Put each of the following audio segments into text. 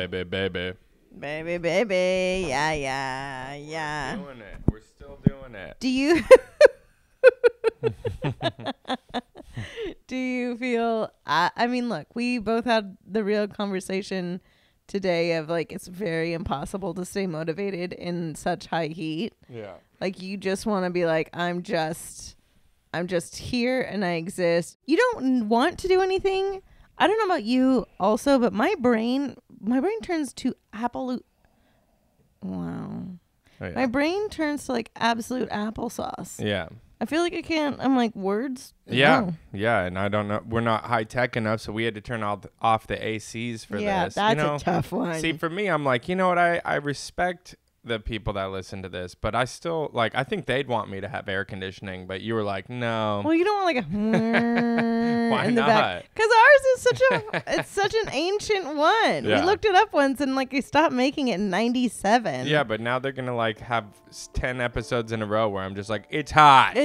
Baby, baby. Baby, baby. Yeah. We're doing it. We're still doing it. Do you... Do you feel... I mean, look, we both had the real conversation today of, like, it's very impossible to stay motivated in such high heat. Yeah. Like, you just want to be like, I'm just here and I exist. You don't want to do anything. I don't know about you also, but my brain turns to absolute... Wow. Oh, yeah. My brain turns to, like, absolute applesauce. Yeah. I feel like I can't. I'm like, words? Yeah. No. Yeah. And I don't know. We're not high tech enough, so we had to turn off the ACs for this. Yeah, that's a tough one. See, for me, I'm like, you know what? I respect the people that listen to this, but I still, like, I think they'd want me to have air conditioning, but you were like, no. Well, you don't want like a Why in the not? back. Because ours is such an ancient one. Yeah. We looked it up once and like we stopped making it in 97. Yeah, but now they're going to like have 10 episodes in a row where I'm just like, it's hot.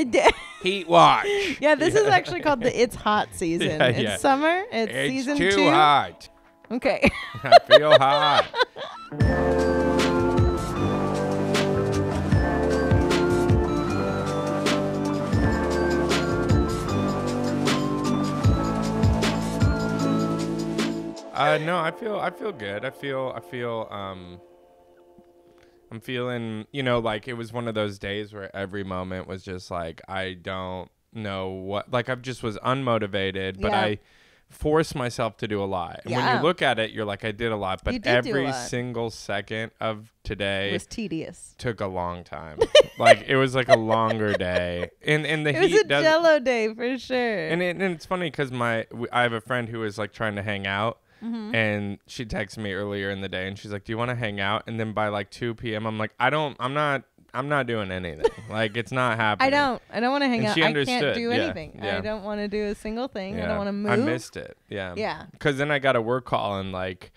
Heat watch. Yeah, this is actually called the It's Hot season. Yeah, It's summer. It's season 2. It's too hot. Okay. I feel hot. No, I feel good. I'm feeling, you know, like it was one of those days where every moment was just like, I don't know what, like I just was unmotivated, but I forced myself to do a lot. And when you look at it, you're like, I did a lot, but every single second of today was tedious. Took a long time. Like it was like a longer day. And the heat was a Jello day for sure. And it's funny because I have a friend who is like trying to hang out. Mm-hmm. And she texted me earlier in the day and she's like, do you want to hang out? And then by like 2 p.m. I'm like, I'm not doing anything. Like it's not happening. I don't want to hang out. She understood. I can't do anything. Yeah. I don't want to do a single thing. Yeah. I don't want to move. I missed it. Yeah. Yeah. Because then I got a work call and like,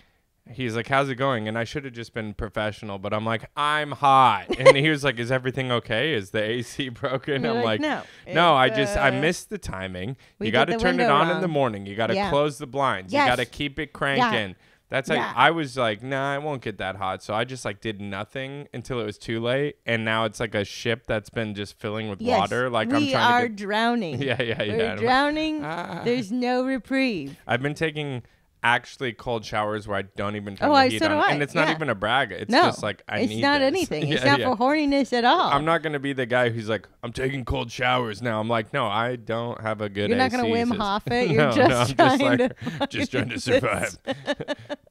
he's like, how's it going? And I should have just been professional, but I'm like, I'm hot. And he was like, is everything okay? Is the AC broken? I'm like, no, I missed the timing. You got to turn it on in the morning. You got to close the blinds. You got to keep it cranking. That's like, I was like, nah, I won't get that hot. So I just like did nothing until it was too late. And now it's like a ship that's been just filling with water. Like we are drowning. Yeah. We're drowning. There's no reprieve. I've been taking actually cold showers where I don't even turn the heat on. And it's not even a brag. It's just like, I need It's not this. anything. It's not for horniness at all. I'm not going to be the guy who's like, I'm taking cold showers now. I'm like, no, I don't have a good You're not going to Wim Hof it. You're just trying to survive.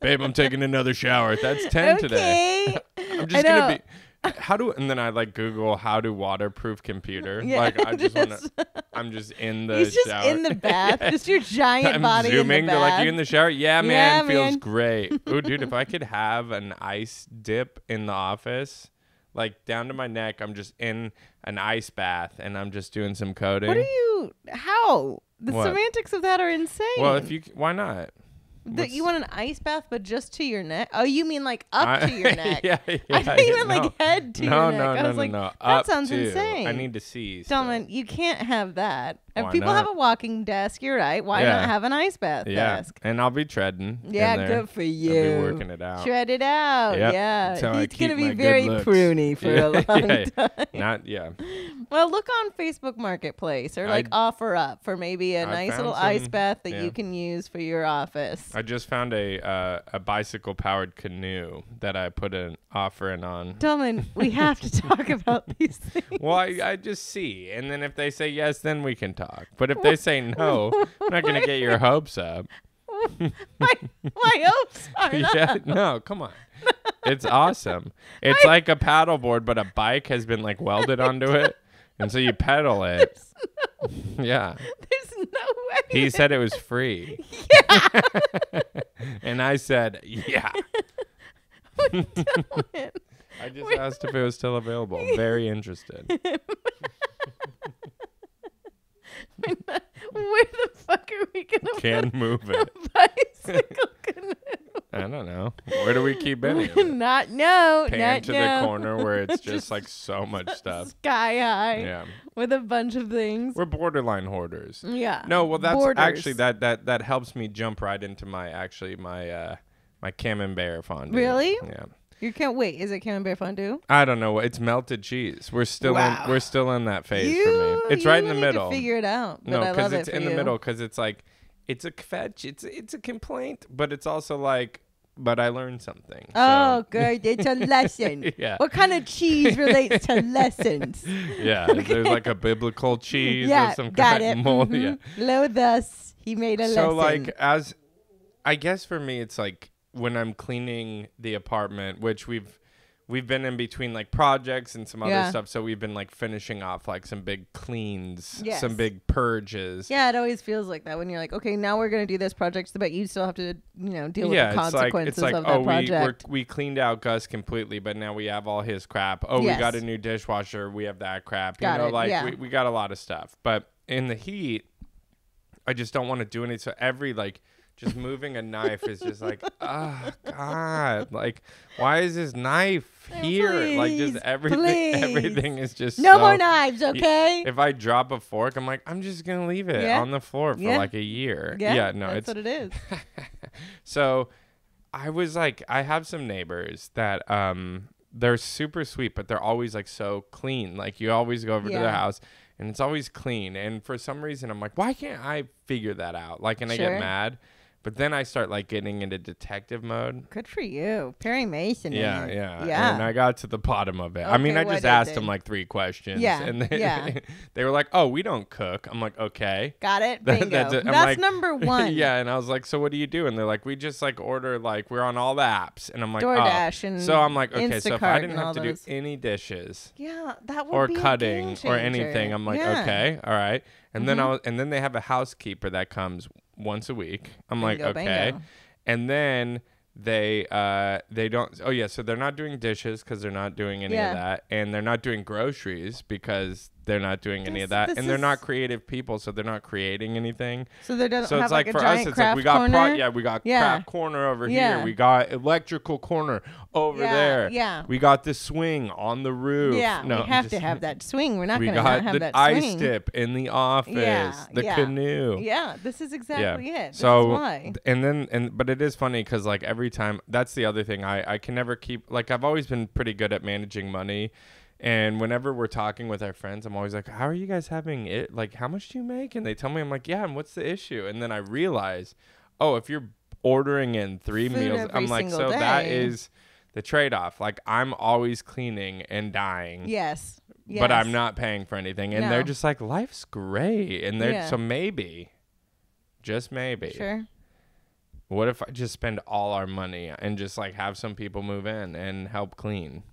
Babe, I'm taking another shower. That's 10 today. I'm just going to be... and then I like Google how to waterproof computer. Yeah, like I just want to, I'm just in the He's just shower. in the bath. Just your giant body zooming. in the They're bath. like, you in the shower? Yeah, man. Feels great. Oh, dude, if I could have an ice dip in the office, like down to my neck, I'm just in an ice bath and I'm just doing some coding. How? The semantics of that are insane. Well, why not? You want an ice bath, but just to your neck? Oh, you mean like up to your neck? Yeah. I thought you meant like head to your neck. I was like, that up sounds insane. I need to see. Delman, you can't have that. If Why people not? have a walking desk, you're right. Why not have an ice bath desk? And I'll be treading. Yeah, good for you. I'll be working it out. Tread it out. Yep. Yeah. So he's going to be very pruny for a long time. Well, look on Facebook Marketplace or like offer up for maybe a nice little ice bath that you can use for your office. I just found a bicycle powered canoe that I put an offer in on. Delman, we have to talk about these things. Well, I just see. And then if they say yes, then we can talk. But if they say no, I'm not going to get your hopes up. my hopes are up. No, come on. It's awesome. It's like a paddleboard, but a bike has been like welded onto it. And so you pedal it. Yeah. There's no way. He said it was free. Yeah. And I said, yeah. I just asked if it was still available. Very interested. Where the fuck are we gonna Can't move it. Bicycle canoe? I don't know. Where do we keep any of it? Pan to the corner where it's just like so much stuff. Sky high. Yeah. With a bunch of things. We're borderline hoarders. Yeah. No, well that's Borders. actually that helps me jump right into my My camembert fondue. Really? Yeah. You can't wait. Is it camembert fondue? I don't know. It's melted cheese. We're still in that phase for me. It's right in the middle. To figure it out. But No, because it's in the middle because it's like it's a fetch. It's a complaint, but it's also like. But I learned something. Oh, good. It's a lesson. Yeah. What kind of cheese relates to lessons? Yeah. Okay. There's like a biblical cheese or some got kind it. of mold. Mm-hmm. Yeah. Lo thus, he made a lesson. So like I guess for me, it's like when I'm cleaning the apartment, which we've been in between like projects and some other stuff. So we've been like finishing off like some big cleans, some big purges. Yeah, it always feels like that when you're like, okay, now we're going to do this project, but you still have to, deal with the consequences of that project. We cleaned out Gus completely, but now we have all his crap. Oh, we got a new dishwasher. We have that crap. We got a lot of stuff. But in the heat, I just don't want to do anything. So every just moving a knife is just like, oh God, like why is this knife here? Please, like just everything is just no more knives, okay? If I drop a fork, I'm like, I'm just gonna leave it on the floor for like a year. Yeah, no, that's what it is. So I was like, I have some neighbors that they're super sweet, but they're always like so clean. Like you always go over to their house and it's always clean. And for some reason, I'm like, why can't I figure that out? Like, and I get mad. But then I start like getting into detective mode. Good for you. Perry Mason. Yeah. And I got to the bottom of it. Okay, I mean, I just asked them like 3 questions. Yeah. And they were like, oh, we don't cook. I'm like, okay. Got it. Bingo. That's like, number 1. Yeah. And I was like, so what do you do? And they're like, we just like order, like we're on all the apps. And I'm like, DoorDash and so I'm like, okay, so if I didn't have to do any dishes. Yeah, that would or be cutting or anything. I'm like, okay, all right. And then they have a housekeeper that comes once a week. I'm like, okay. Bingo. And then they don't. Oh yeah, so they're not doing dishes because they're not doing any of that, and they're not doing groceries because they're not doing any of that, and they're not creative people, so they're not creating anything. So they don't. So have it's like for us, it's like we got craft corner over here, we got electrical corner over there. Yeah. We got the swing on the roof. Yeah. No, we have to have that swing. We're not going to have that swing. We got the ice dip in the office. The canoe. Yeah. This is exactly it. This so is why. But it is funny because like every time, that's the other thing. I can never keep, like I've always been pretty good at managing money. And whenever we're talking with our friends, I'm always like, how are you guys having it? Like, how much do you make? And they tell me, I'm like, yeah, and what's the issue? And then I realize, oh, if you're ordering in 3 meals, I'm like, so day. That is the trade-off. Like, I'm always cleaning and dying. Yes. But I'm not paying for anything. And they're just like, life's great. And they're so maybe, just maybe. Sure. What if I just spend all our money and just like have some people move in and help clean?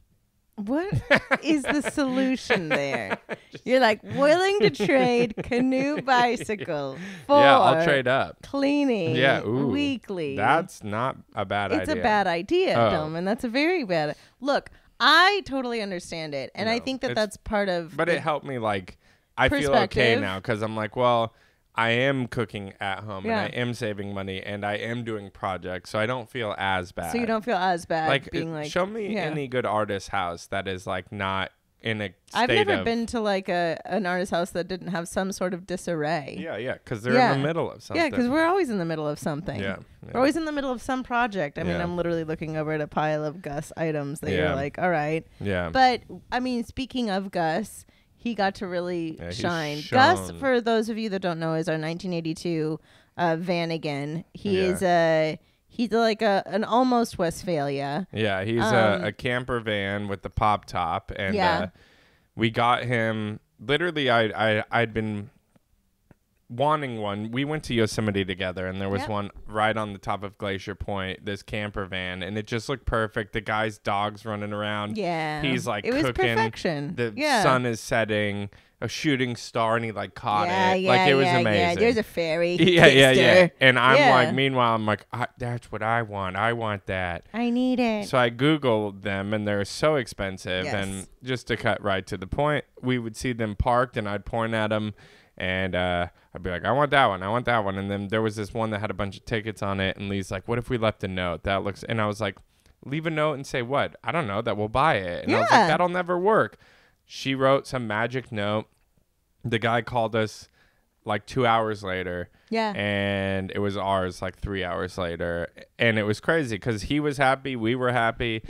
What is the solution there? You're like willing to trade canoe bicycle for I'll trade up cleaning weekly. That's not a bad idea. It's a bad idea, Delman. That's a very bad. Look, I totally understand it, and I think that's part of. But it helped me. Like I feel okay now because I'm like, well, I am cooking at home and I am saving money and I am doing projects, so I don't feel as bad. So you don't feel as bad like being like, show me any good artist house that is like not in a state I've never been to like an artist house that didn't have some sort of disarray. Yeah, because they're in the middle of something. Yeah, because we're always in the middle of something. Yeah. We're always in the middle of some project. I mean, I'm literally looking over at a pile of Gus items that you're like, all right. Yeah. But I mean, speaking of Gus, he got to really shine. Gus, for those of you that don't know, is our 1982 Vanagon. He's like an almost Westphalia. Yeah, he's a camper van with the pop top, and we got him. Literally, I'd been wanting one. We went to Yosemite together, and there was one right on the top of Glacier Point, this camper van, and it just looked perfect. The guy's dog's running around. Yeah. He's like cooking. It was perfection. The sun is setting, a shooting star, and he like caught it. Like it was amazing. Yeah, there's a fairy. Yeah. And I'm like, meanwhile, I'm like, that's what I want. I want that. I need it. So I Googled them, and they're so expensive. Yes. And just to cut right to the point, we would see them parked, and I'd point at them. And I'd be like, I want that one. I want that one. And then there was this one that had a bunch of tickets on it. And Lee's like, what if we left a note? That looks. And I was like, leave a note and say what? I don't know. That we'll buy it. And I was like, that'll never work. She wrote some magic note. The guy called us like 2 hours later. Yeah. And it was ours like 3 hours later. And it was crazy because he was happy. We were happy.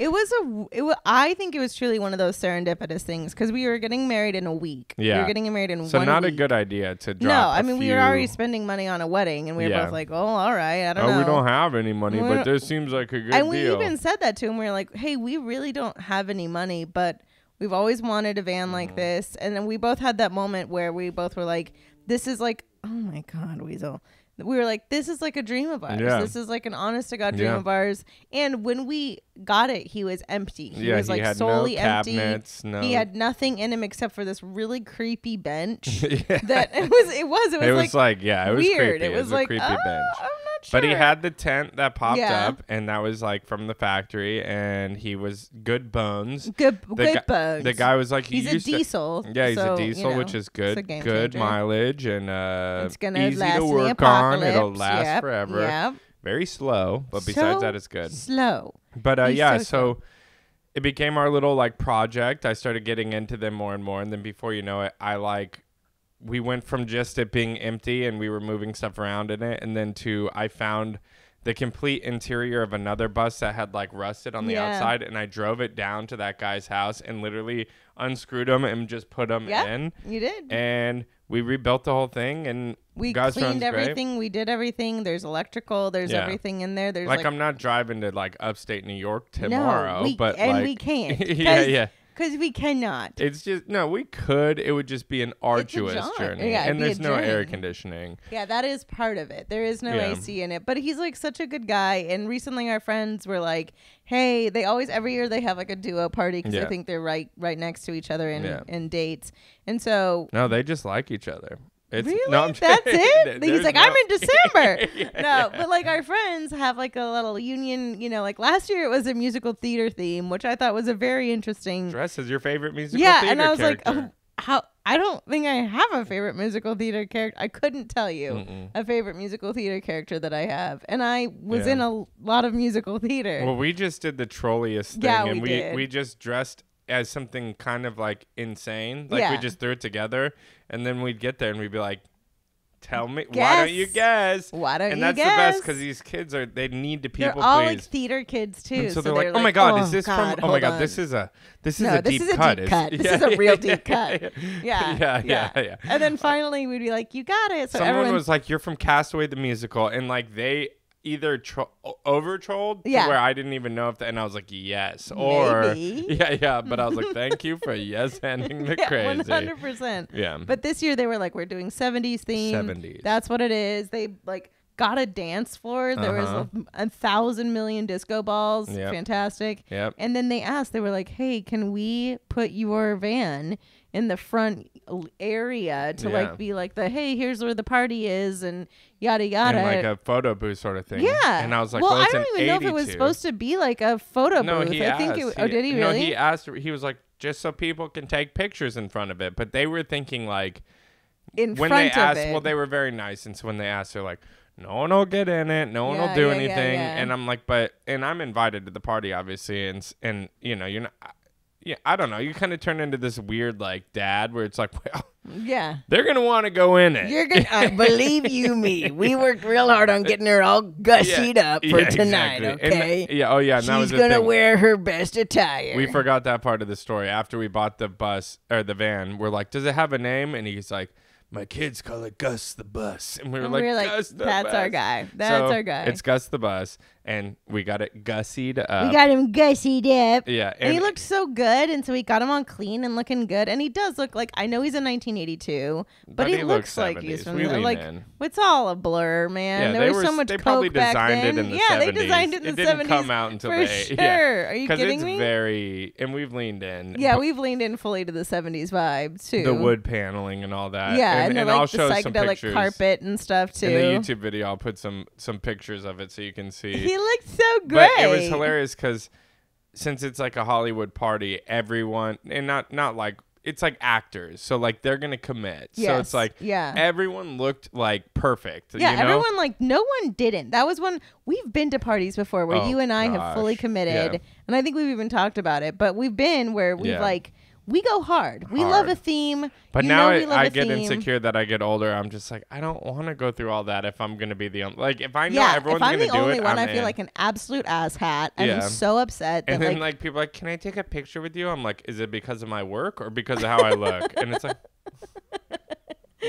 I think it was truly one of those serendipitous things because we were getting married in a week. Yeah. We were getting married in 1 week. So not a good idea to drop No, I mean, we were already spending money on a wedding and we were both like, oh, all right. I don't know. We don't have any money, but this seems like a good deal. And we even said that to him. We were like, hey, we really don't have any money, but we've always wanted a van like this. And then we both had that moment where we both were like, this is like, oh my God, Weasel. We were like, this is like a dream of ours. Yeah. This is like an honest to God dream of ours. And when we got it, he was empty. He was like solely empty. He had nothing in him except for this really creepy bench. That it was like weird. Creepy. It was like, a creepy bench. I'm not sure. But he had the tent that popped up, and that was like from the factory, and he was good bones. Good bones. The guy was like, he's a diesel. He's a diesel, which is good. Good mileage, and it's gonna easy last to work on. It'll last forever. Yep. Very slow, but besides that, it's good. Slow. But so it became our little like project. I started getting into them more and more, and then before you know it, we went from just it being empty and we were moving stuff around in it, and then I found the complete interior of another bus that had like rusted on the outside, and I drove it down to that guy's house and literally unscrewed them and just put them in. You did. And we rebuilt the whole thing, and we cleaned everything. Great. We did everything. There's electrical. There's everything in there. There's like I'm not driving to like upstate New York tomorrow, but we can't. Because we cannot. It's just, we could. It would just be an arduous journey. Yeah, and there's no air conditioning. Yeah, that is part of it. There is no AC in it. But he's like such a good guy. And recently our friends were like, hey, every year they have like a duo party because I think they're right next to each other in dates. And so. No, they just like each other. Really? No, that's it? He's like, I'm in December. But like our friends have like a little union, like last year it was a musical theater theme, which I thought was a very interesting. Dress is your favorite musical theater character. And I was like, I don't think I have a favorite musical theater character. I couldn't tell you a favorite musical theater character that I have. And I was in a lot of musical theater. Well, we just did the trolliest thing. Yeah, we just dressed as something kind of like insane. Like we just threw it together, and then we'd get there and we'd be like, tell me, why don't you guess? And that's the best because these kids they need to people please. They're all like theater kids too. And so they're like, oh my God, is this from? Oh my God, this is a deep cut. This is a real deep cut. Yeah. And then finally we'd be like, you got it. So someone was like, you're from Castaway the Musical, and like they either over trolled to where I didn't even know and I was like, yes, or maybe. But I was like, thank you for handing the crazy. 100%. Yeah. But this year they were like, we're doing 70s theme. 70s. That's what it is. They like got a dance floor. There was 1,000 million disco balls. Fantastic. Yep. And then they asked, they were like, hey, can we put your van in the front area to like be like hey, here's where the party is and yada yada, and like a photo booth sort of thing. And I was like, I don't even know if it was supposed to be like a photo booth. He I think did he really? No, he asked. He was like, just so people can take pictures in front of it. But they were thinking like when they asked, well, they were very nice, and so when they asked, they're like, no one will get in it, no one will do anything. And I'm like, and I'm invited to the party obviously, and you're not. Yeah, I don't know. You kind of turn into this weird like dad where it's like, well, they're gonna want to go in it. You're gonna believe you me. We worked real hard on getting her all gussied up for tonight. Exactly. Okay. And she's gonna wear her best attire. We forgot that part of the story. After we bought the bus or the van, we're like, does it have a name? And he's like, my kids call it Gus the Bus. And we were like, Gus the Bus. That's our guy. That's our guy. It's Gus the Bus. And we got it gussied up. We got him gussied up. Yeah. And he looked so good. And so we got him on clean and looking good. And he does look like, I know he's in 1982, but he looks like he's from it's all a blur, man. There was so much coke back then. They probably designed it in the 70s. They designed it in the 70s. It didn't come out until for sure. Are you kidding me? Because and we've leaned in. Yeah, we've leaned in fully to the 70s vibe too. The wood paneling and all that. Yeah, and I'll show the some pictures. Carpet and stuff too. In the YouTube video, I'll put some pictures of it so you can see. He looked so great. But it was hilarious because since it's like a Hollywood party, everyone and not like it's like actors, so like they're gonna commit. Yes, so it's like everyone looked like perfect. Yeah, you know? Everyone like no one didn't. That was when we've been to parties before where you and I have fully committed, and I think we've even talked about it. But we've been where we've like. we go hard. We love a theme. But now I get insecure that I get older. I'm just like, I don't want to go through all that if I'm going to be the only, like, if I know everyone's going to do it, if I'm the only one, I feel like an absolute asshat. I'm so upset. And then like people are like, can I take a picture with you? I'm like, is it because of my work or because of how I look? And it's like,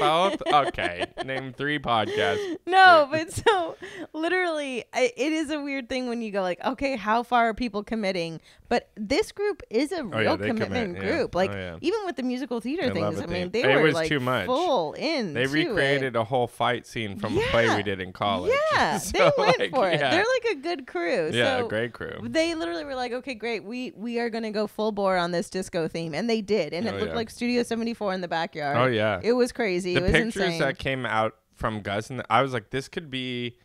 both? Okay. Name 3 podcasts. No, but so literally it is a weird thing when you go like, okay, how far are people committing? But this group is a real commitment group. Like even with the musical theater things, I mean, they were like too much. Full in. They recreated a whole fight scene from a play we did in college. Yeah, so they went for it. They're like a good crew. Yeah, so a great crew. They literally were like, okay, great. We are going to go full bore on this disco theme. And they did. And it looked like Studio 74 in the backyard. Oh, yeah. It was crazy. The it was pictures insane. that came out from Gus, and I was like, this could be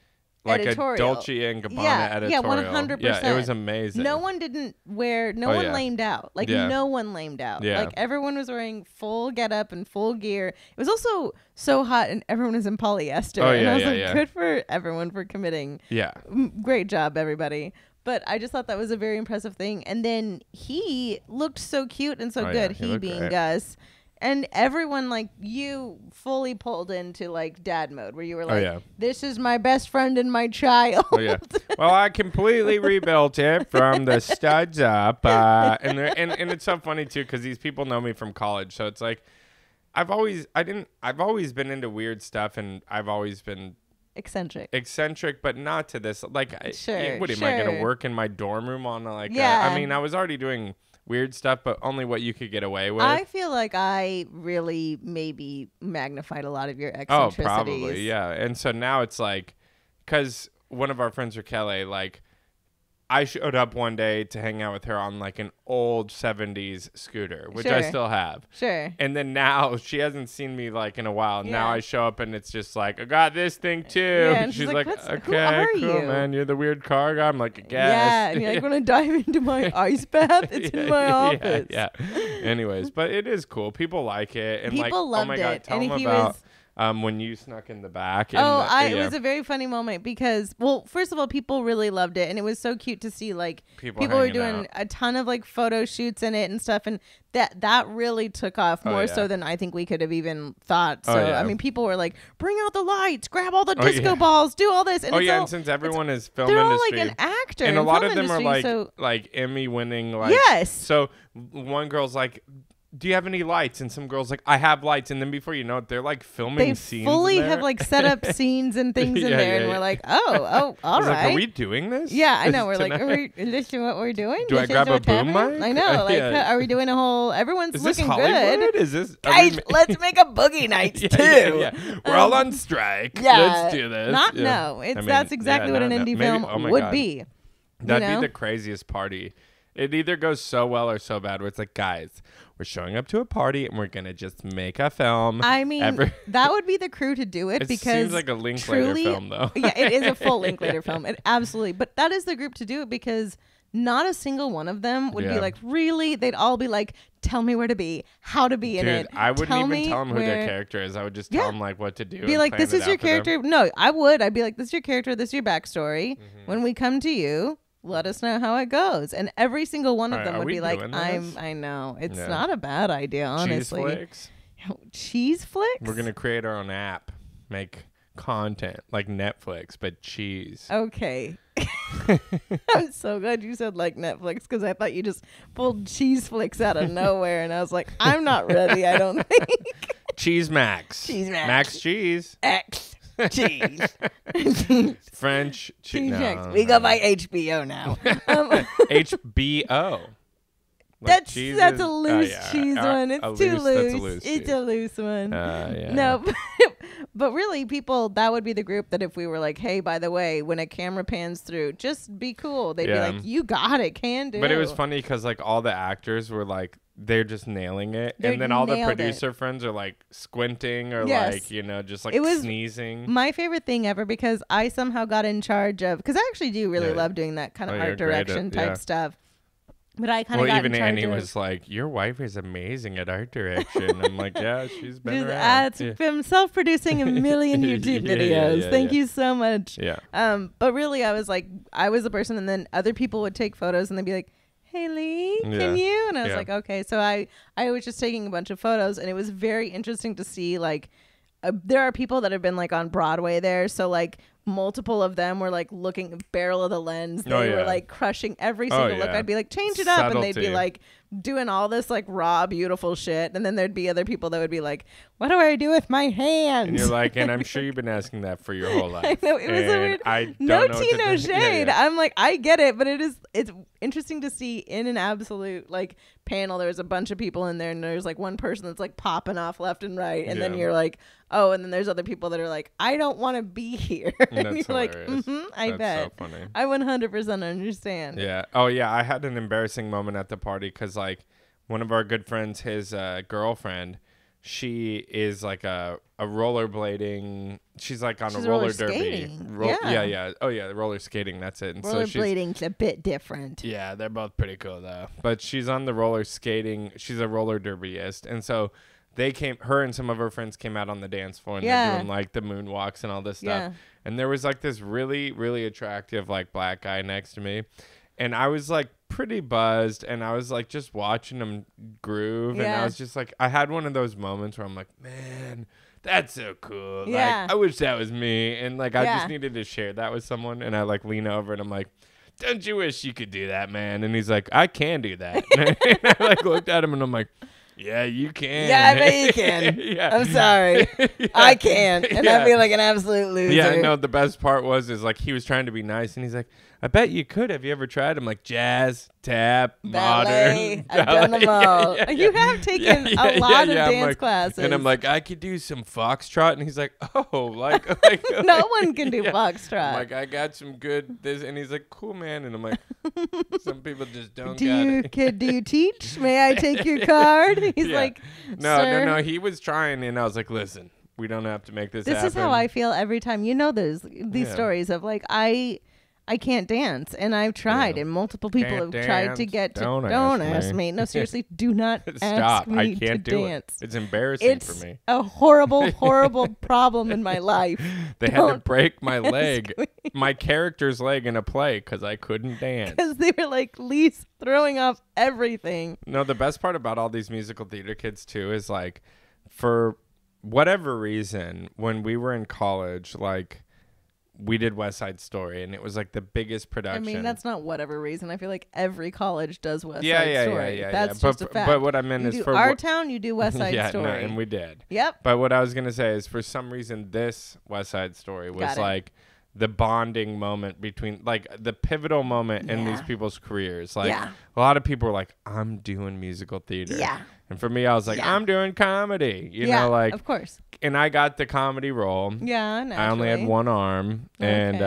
like editorial. a Dolce and Gabbana editorial. Yeah, 100%. Yeah, it was amazing. No one lamed out. Like, no one lamed out. Yeah. Like, everyone was wearing full getup and full gear. It was also so hot, and everyone was in polyester. Oh, yeah, and I was like, good for everyone for committing. Yeah. Great job, everybody. But I just thought that was a very impressive thing. And then he looked so cute and so good, he being great. Gus. And everyone, like, you fully pulled into, like, dad mode, where you were like, this is my best friend and my child. Oh, yeah. Well, I completely rebuilt it from the studs up. And it's so funny, too, because these people know me from college. So it's like, I've always been into weird stuff, and I've always been eccentric, but not to this. Like, am I going to work in my dorm room on, like, I mean, I was already doing weird stuff, but only what you could get away with. I feel like I really maybe magnified a lot of your eccentricities. Oh, probably, yeah. And so now it's like, because one of our friends, Raquel, like, I showed up one day to hang out with her on like an old 70s scooter, which I still have. Sure. And then now she hasn't seen me like in a while. Yeah. Now I show up and it's just like, I got this thing too. Yeah, and she's like, okay, who are cool, you? man. You're the weird car guy. I'm like, I guess. Yeah. And you're like, want to dive into my ice bath? It's in my office. Yeah. Anyways, but it is cool. People like it. And people like, loved oh my God, it. tell and them about when you snuck in the back. It was a very funny moment because, well, first of all, people really loved it. And it was so cute to see, like, people were doing a ton of, like, photo shoots in it and stuff. And that really took off more so than I think we could have even thought. So, I mean, people were like, bring out the lights, grab all the disco balls, do all this. And and since everyone is film they're industry. They're all, like, an actor. And a lot of them are, like Emmy-winning, like. Yes. So, one girl's like, do you have any lights? And some girl's like, I have lights. And then before you know it, they're like filming scenes. They fully have like set up scenes and things in there. And we're like, all right. Like, are we doing this? Yeah, I know. We're like, is this what we're doing? Do I grab a boom mic? I know. Like, are we doing a whole, everyone's looking good. Is this Kait, let's make a boogie nights too. Yeah. We're all on strike. Yeah. Let's do this. That's exactly what an indie film would be. That'd be the craziest party. It either goes so well or so bad where it's like, guys, we're showing up to a party and we're going to just make a film. I mean, that would be the crew to do it because it seems like a Linklater film, though. Yeah, it is a full Linklater film. It absolutely. But that is the group to do it because not a single one be be like, really? They'd all be like, tell me where to be, how to be in it. I wouldn't even tell them who their character is. I would just tell them like what to do. Be like, this is your character. No, I would. I'd be like, this is your character. This is your backstory. Mm-hmm. When we come to you, let us know how it goes. And every single one of them would be like, I know. It's not a bad idea, honestly. Cheese flicks? Cheese flicks? We're going to create our own app. Make content like Netflix, but cheese. Okay. I'm so glad you said like Netflix because I thought you just pulled cheese flicks out of nowhere. And I was like, I'm not ready, I don't think. Cheese Max. Cheese Max. Max cheese. X. Cheese. French cheese. No, we go by HBO now. HBO. Like that's a loose cheese one. It's too loose. It's a loose one. No, but really, people, that would be the group that if we were like, hey, by the way, when a camera pans through, just be cool. They'd be like, you got it, can do. But it was funny because like all the actors were like, they're just nailing it. And then all the producer friends are like squinting or like, just like sneezing. My favorite thing ever because I somehow got in charge of, because I actually do really love doing that kind of art direction type stuff. But I kind of got even in charge Annie was like, your wife is amazing at art direction. I'm like, yeah, she's been around. I'm self-producing a million YouTube videos. Thank you so much. Yeah. But really, I was like, I was the person, and then other people would take photos, and they'd be like, Haley, can you? And I was like, okay. So I was just taking a bunch of photos, and it was very interesting to see, like, there are people that have been like on Broadway there. So like multiple of them were like looking barrel of the lens. They were like crushing every single look. I'd be like, change it up. Subtlety. And they'd be like doing all this like raw, beautiful shit. And then there'd be other people that would be like, what do I do with my hands? And you're like, and I'm sure you've been asking that for your whole life. I know, it was a weird, no tea, no shade. Yeah. I'm like, I get it, but it's interesting to see in an absolute like panel. There's a bunch of people in there, and there's like one person that's like popping off left and right. And then you're like, oh, and then there's other people that are like, I don't want to be here. And you're like, I bet. So funny. I 100% understand. Yeah. Oh, yeah. I had an embarrassing moment at the party because, like, one of our good friends, his girlfriend, she is like a rollerblading. She's like on a roller derby. Yeah. Oh, yeah. Roller skating. That's it. And rollerblading's a bit different. Yeah. They're both pretty cool, though. But she's on the roller skating. She's a roller derbyist. And so her and some of her friends came out on the dance floor, and they're doing like the moonwalks and all this stuff. And there was like this really, really attractive like black guy next to me. And I was like pretty buzzed, and I was like just watching him groove. And I was just like, I had one of those moments where I'm like, man, that's so cool. Yeah. Like, I wish that was me. And like, I just needed to share that with someone. And I like lean over and I'm like, don't you wish you could do that, man? And he's like, I can do that. And I like looked at him and I'm like, yeah, you can. Yeah, I bet you can. I'm sorry. I can't. And I'd be like an absolute loser. Yeah, no, the best part is like he was trying to be nice, and he's like, I bet you could. Have you ever tried? I'm like, jazz, tap, ballet. Modern. I've done them all. You have taken a lot of dance classes. And I'm like, I could do some foxtrot. And he's like, oh, like no one can do foxtrot. I'm like, I got some good this. And he's like, cool, man. And I'm like, some people just don't do you teach? May I take your card? He's like, no. He was trying. And I was like, listen, we don't have to make this happen. This is how I feel every time. You know, these stories of like, I can't dance, and I've tried, and multiple people have tried to get to. Don't ask me. No, seriously, do not ask me I can't to do dance. It's embarrassing for me. It's a horrible, horrible problem in my life. They had to break my leg, my character's leg in a play because I couldn't dance. Because they were like least throwing off everything. No, the best part about all these musical theater kids too is like, for whatever reason, when we were in college, like, we did West Side Story, and it was like the biggest production. I mean, that's not whatever reason. I feel like every college does West Side Story. That's just a fact. But what I meant is for our town, you do West Side Story. No, and we did. Yep. But what I was gonna say is, for some reason, this West Side Story was like the bonding moment between, like, the pivotal moment in these people's careers. Like, a lot of people were like, I'm doing musical theater. Yeah. And for me, I was like, I'm doing comedy. You know, like, of course. And I got the comedy role. Yeah, naturally. I only had one arm, and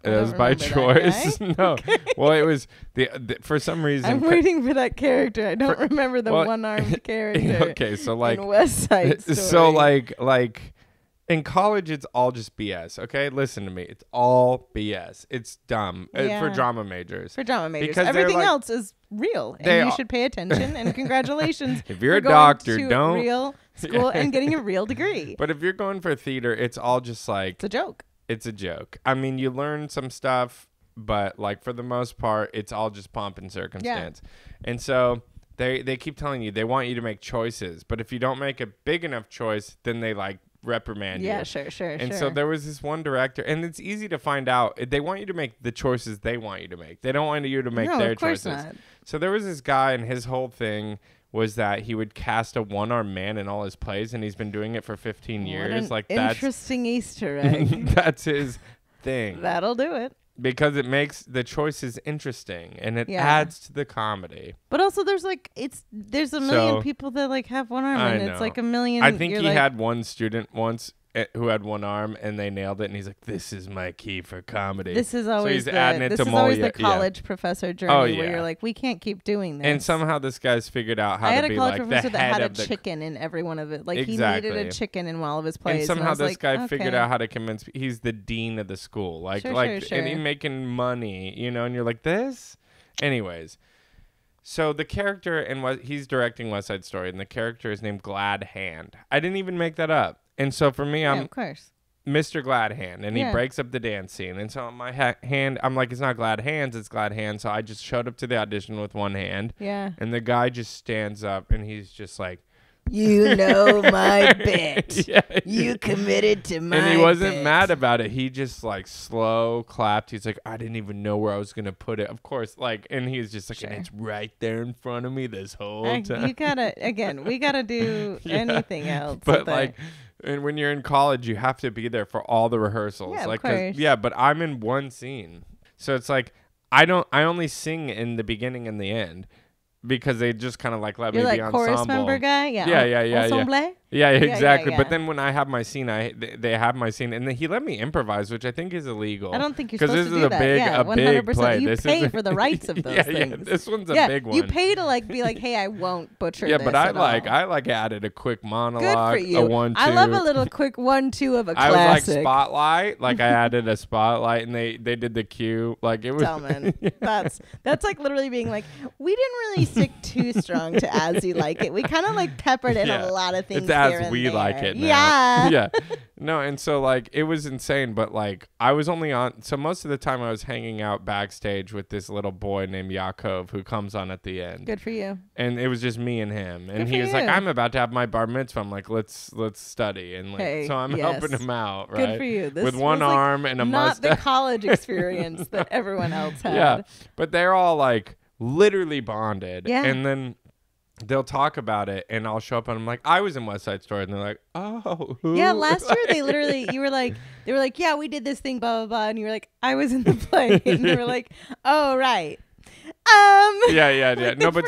it was by choice. No, well, it was for some reason. I'm waiting for that character. I don't remember the one-armed character. Okay, so like in West Side Story. So like. In college, it's all just BS, okay? Listen to me. It's all BS. It's dumb for drama majors. For drama majors. Because everything else is real. And you should pay attention. And congratulations. If you're a doctor, don't. Real school and getting a real degree. But if you're going for theater, it's all just like. It's a joke. It's a joke. I mean, you learn some stuff, but like for the most part, it's all just pomp and circumstance. Yeah. And so they keep telling you they want you to make choices. But if you don't make a big enough choice, then they like reprimand you. Yeah, sure. And so there was this one director, and it's easy to find out. They want you to make the choices they want you to make. They don't want you to make their choices. Not. So there was this guy, and his whole thing was that he would cast a one-armed man in all his plays, and he's been doing it for 15 years. Like, that's interesting Easter egg. That's his thing. That'll do it. Because it makes the choices interesting, and it adds to the comedy. But also, there's a million people that like have one arm, and it's like a million. I think he had one student once who had one arm, and they nailed it, and he's like, "This is my key for comedy." This is always the college professor journey where you're like, "We can't keep doing this." And somehow this guy's figured out how to be like the head of the. I had a college professor that had a chicken in every one of it. Like he needed a chicken in all of his plays. And somehow this guy figured out how to convince. He's the dean of the school, and he's making money, you know. And you're like, this, anyways. So the character he's directing West Side Story, and the character is named Glad Hand. I didn't even make that up. And so for me, of course. Mr. Glad Hand, and he breaks up the dance scene. And so on my hand, I'm like, it's not Glad Hands, it's Glad Hand. So I just showed up to the audition with one hand. Yeah. And the guy just stands up, and he's just like, you know my bit. You committed to my bit. And he wasn't mad about it. He just like slow clapped. He's like, I didn't even know where I was going to put it. Of course, like, and he's just like, and it's right there in front of me this whole time. You gotta, again, we gotta do anything else. But like, and when you're in college, you have to be there for all the rehearsals. Yeah, like, of course. Yeah, but I'm in one scene. So it's like, I only sing in the beginning and the end. Because they just kind of like let me be ensemble. You're like chorus member guy? Yeah. Ensemble? Yeah, exactly. But then when I have my scene, they have my scene. And then he let me improvise, which I think is illegal. I don't think you're supposed to do that. Because this is a big play. You pay for the rights of those things. Yeah, this one's a big one. You pay to like be like, hey, I won't butcher this. Yeah, but I added a quick monologue. Good for you. A 1-2. I love a little quick 1-2 of a classic. I was like spotlight. Like I added a spotlight and they did the cue. Like it was. Delman. That's like literally being like, we didn't really stick too strong to As You Like It. We kind of like peppered in a lot of things. It's As We Like It now. Yeah. No, and so like it was insane, but like I was only on, so most of the time I was hanging out backstage with this little boy named Yaakov who comes on at the end. Good for you. And it was just me and him. And he was like, I'm about to have my bar mitzvah. I'm like, let's study. And like, so I'm helping him out, right? Good for you. This with one arm and a mustache. Not the college experience that everyone else had. Yeah. But they're all like literally bonded. Yeah. And then they'll talk about it and I'll show up and I'm like, I was in West Side Story, and they're like, oh, who? Yeah, last year they were like, yeah, we did this thing, blah, blah, blah. And you were like, I was in the play. And you were like, oh, right. Yeah. No, but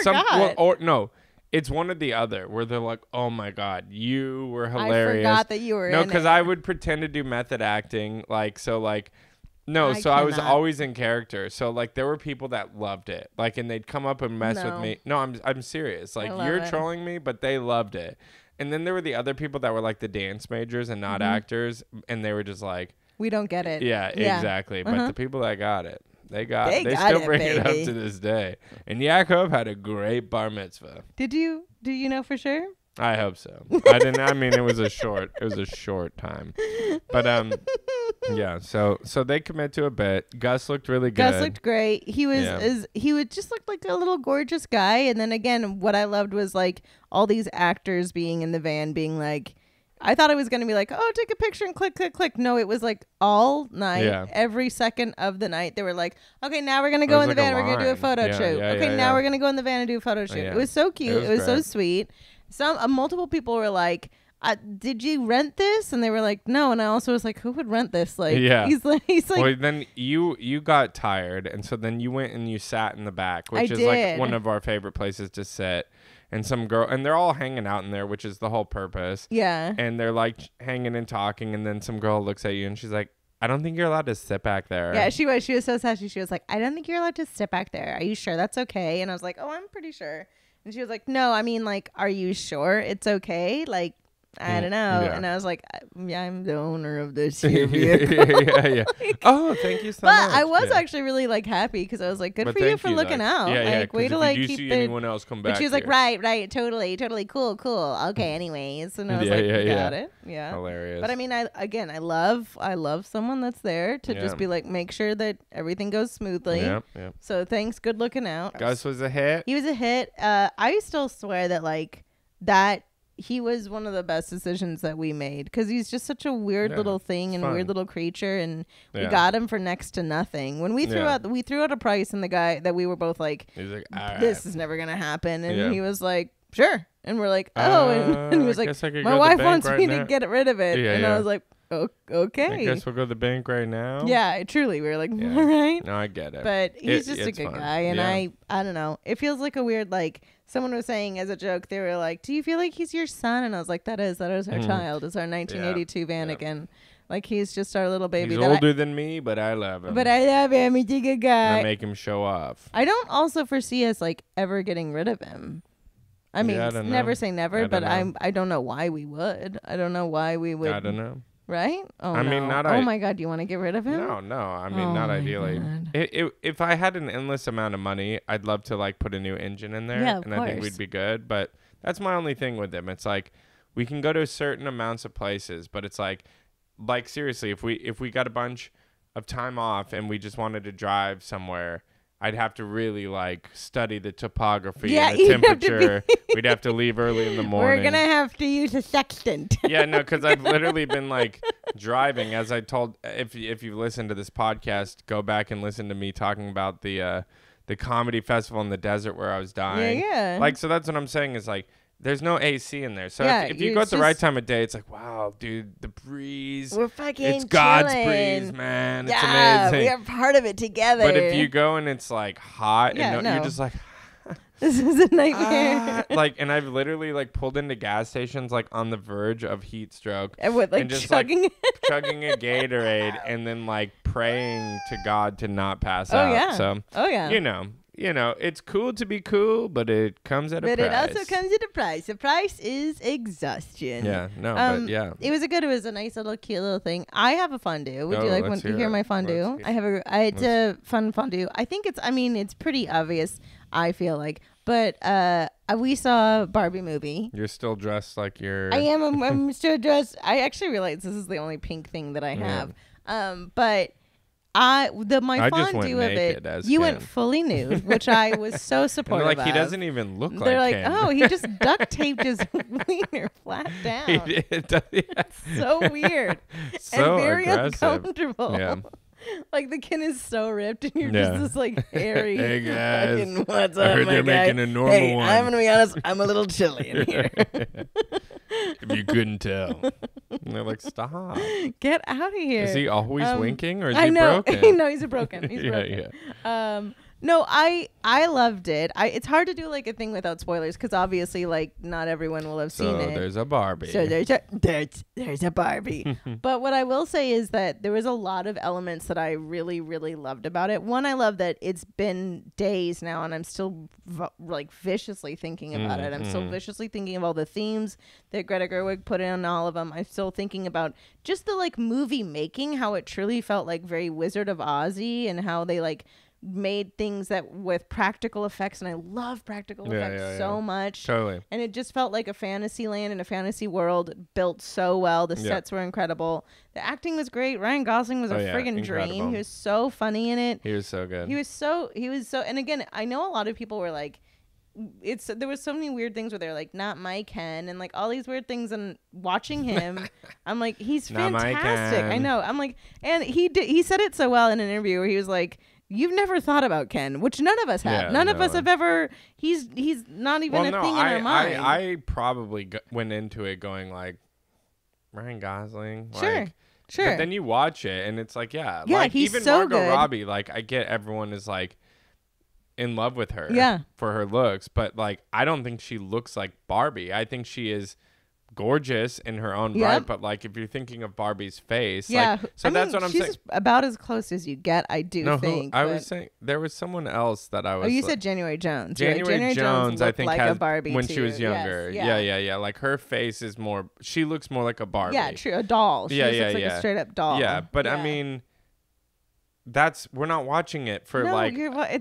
it's one or the other where they're like, oh my God, you were hilarious. I forgot that you were in it. No, because I would pretend to do method acting. Like, so like, no, I was always in character. So like there were people that loved it. Like, and they'd come up and mess with me. No, I'm serious. Like you're trolling me, but they loved it. And then there were the other people that were like the dance majors and not actors, and they were just like, we don't get it. Yeah. Exactly. But the people that got it, they got it. They still bring it up to this day. And Yaakov had a great bar mitzvah. Do you know for sure? I hope so. I mean, it was a short time, but yeah. So they commit to a bit. Gus looked really good. Gus looked great. He would just look like a little gorgeous guy. And then again, what I loved was like all these actors being in the van, being like, I thought it was going to be like, oh, take a picture and click, click, click. No, it was like all night, every second of the night. They were like, okay, now we're going to go in the van. We're going to do a photo shoot. Now we're going to go in the van and do a photo shoot. It was so cute. It was so sweet. Multiple people were like, did you rent this? And they were like, no. And I also was like, who would rent this? Like, he's like. Well, then you got tired, and so then you went and you sat in the back, which is like one of our favorite places to sit. And some girl, and they're all hanging out in there, which is the whole purpose. Yeah. And they're like hanging and talking, and then some girl looks at you, and she's like, I don't think you're allowed to sit back there. Yeah, she was so sassy. She was like, I don't think you're allowed to sit back there. Are you sure that's okay? And I was like, oh, I'm pretty sure. And she was like, no, I mean, like, are you sure it's okay? Like, I don't know. Yeah. And I was like, yeah, I'm the owner of this here vehicle. Yeah. Oh, thank you so much. But I was actually really like happy because I was like, good for you for looking out. Yeah, like, way to like keep see anyone else come back. But she was like, right, totally, cool. Okay, anyways. And I was like, got it. Yeah. Hilarious. But I mean, I love someone that's there to just be like, make sure that everything goes smoothly. Yeah. So thanks, good looking out. Gus was a hit. He was a hit. I still swear that like that. He was one of the best decisions that we made because he's just such a weird little thing and weird little creature, and we got him for next to nothing. When we threw out a price, and the guy that we were both like, this is never gonna happen, and he was like, sure, and we're like, oh, and he was like, my wife wants me to get rid of it, and I was like, okay. I guess we'll go to the bank right now. Yeah, truly, we were like, all right. No, I get it, but he's just a good guy, and I don't know. It feels like a weird like. Someone was saying as a joke, they were like, do you feel like he's your son? And I was like, that is our child. It's our 1982 Vanagon. Like, he's just our little baby. He's older than me, but I love him. But I love him. He's a good guy. And I make him show off. I don't also foresee us, like, ever getting rid of him. I mean, never say never, but I don't know why we would. I don't know why we would. I don't know. Right? Oh, I mean, oh my God, do you want to get rid of him? No. I mean, not ideally. If I had an endless amount of money, I'd love to like put a new engine in there, and I think we'd be good. But that's my only thing with him. It's like we can go to certain amounts of places, but it's like like seriously, if we got a bunch of time off and we just wanted to drive somewhere, I'd have to really like study the topography and the temperature. We'd have to leave early in the morning. We're gonna have to use a sextant. Yeah, no, because I've literally been like driving. As I told, if you listen to this podcast, go back and listen to me talking about the comedy festival in the desert where I was dying. Yeah. Like, so that's what I'm saying is like, there's no AC in there. So yeah, if you go at the right time of day, it's like, wow, dude, the breeze. We're fucking It's God's chilling. breeze, man. It's yeah, amazing. we are part of it together. But if you go and it's like hot and you're just like, this is a nightmare. like, and I've literally like pulled into gas stations like on the verge of heat stroke and with like and just chugging, like chugging a Gatorade and then like praying to God to not pass out. Yeah. So, you know, it's cool to be cool, but it comes at a price. But it also comes at a price. The price is exhaustion. Yeah, no, but yeah. It was a nice little cute little thing. I have a fondue. Would you like to hear my fondue? It's a fun fondue. I think it's pretty obvious, I feel like. But we saw a Barbie movie. You're still dressed like you're... I am. I'm still dressed. I actually realized this is the only pink thing that I have. But... my fondue of it, you went fully nude, which I was so supportive of. He doesn't even look like They're like, Ken. oh, he just duct taped his wiener flat down. He did. So weird. So and very aggressive. uncomfortable. Yeah. Like the Ken is so ripped and you're just this like hairy. Hey guys, fucking, what's up, I heard they're making a normal one. I'm gonna be honest, I'm a little chilly in here. If you couldn't tell. And they're like, stop. Get out of here. Is he always winking or is he broken? No, he's broken. He's broken. Yeah. No, I loved it. It's hard to do like a thing without spoilers because obviously like not everyone will have seen it. There's a Barbie. So there's a Barbie. But what I will say is that there was a lot of elements that I really, really loved about it. One, I love that it's been days now and I'm still like viciously thinking about it. I'm still viciously thinking of all the themes that Greta Gerwig put in all of them. I'm still thinking about just the like movie making, how it truly felt like very Wizard of Oz-y and how they like made things that with practical effects, and I love practical effects so much. Totally. And it just felt like a fantasy land and a fantasy world built so well. The sets were incredible. The acting was great. Ryan Gosling was a friggin' dream. He was so funny in it. He was so good. He was so and again, I know a lot of people were like, there was so many weird things where they're like, not my Ken, and like all these weird things, and watching him I'm like, he's fantastic. I know. I'm like, and he said it so well in an interview where he was like, you've never thought about Ken, which none of us have. Yeah, none of us have ever. He's not even a thing in our mind. I probably went into it going like, Ryan Gosling. Sure. But then you watch it and it's like, yeah, like he's even so Margot good. Robbie. Like I get everyone is like in love with her for her looks, but like I don't think she looks like Barbie. I think she is gorgeous in her own right, but like if you're thinking of Barbie's face, that's what I'm saying. She's about as close as you get, I do think. I was saying there was someone else that I was. Oh, you said January Jones. January Jones, I think, like has a Barbie when she was younger. Yes, yeah. Like her face is more. She looks more like a Barbie. Yeah, true. A doll. She looks like a straight up doll. Yeah, but I mean, we're not watching it for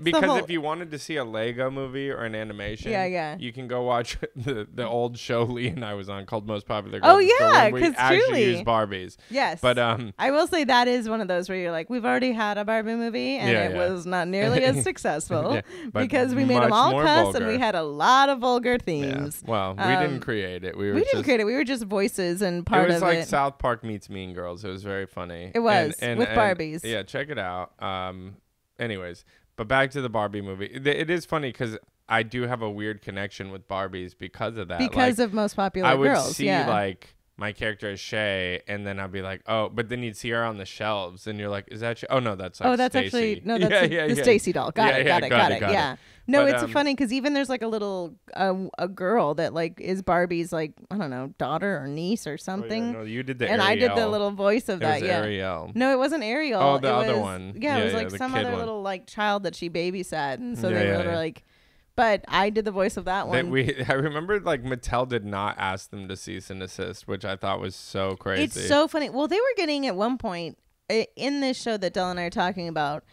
because if you wanted to see a Lego movie or an animation, you can go watch the old show Lee and I was on called Most Popular Girls. Oh yeah, because truly use Barbies. Yes, but I will say that is one of those where you're like, we've already had a Barbie movie and it was not nearly as successful because we made them all cuss and we had a lot of vulgar themes. Yeah. Well, we didn't create it. We didn't create it. We were just voices and part of it. It was like South Park meets Mean Girls. It was very funny. It was with Barbies. Yeah, check it out. Anyways, but back to the Barbie movie. It is funny because I do have a weird connection with Barbies because of that. Because of Most Popular Girls. I would see like my character is Shay, and then I'd be like, oh, but then you'd see her on the shelves, and you're like, is that? Oh no, that's like that's Stacey. Actually no, that's the Stacey doll. Got it. Yeah. No, but, it's funny because even there's like a little a girl that like is Barbie's like, I don't know, daughter or niece or something. Oh, yeah, no, you did the and Ariel. I did the little voice of that. Was Ariel. No, it wasn't Ariel. Oh, the other one. Yeah, it was like some other little like child that she babysat, and so they were like. But I did the voice of that one. I remember like Mattel did not ask them to cease and desist, which I thought was so crazy. It's so funny. Well, they were getting at one point in this show that Del and I are talking about.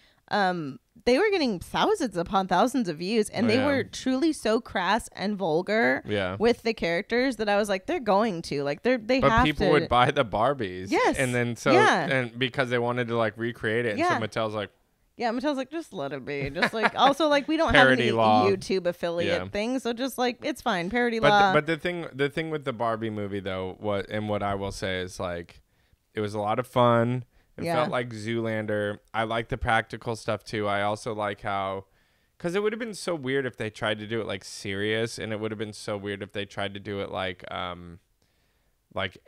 they were getting thousands upon thousands of views, and they were truly so crass and vulgar with the characters that I was like, they're going to like they but have to. But people would buy the Barbies. Yes. And then and because they wanted to like recreate it. And so Mattel's like, yeah, Mattel's like, just let it be. Just like, also like, we don't have any YouTube affiliate thing, so just like, it's fine. Parody law. But the thing with the Barbie movie though, what I will say is like, it was a lot of fun. It felt like Zoolander. I like the practical stuff too. I also like how, because it would have been so weird if they tried to do it like serious, and it would have been so weird if they tried to do it like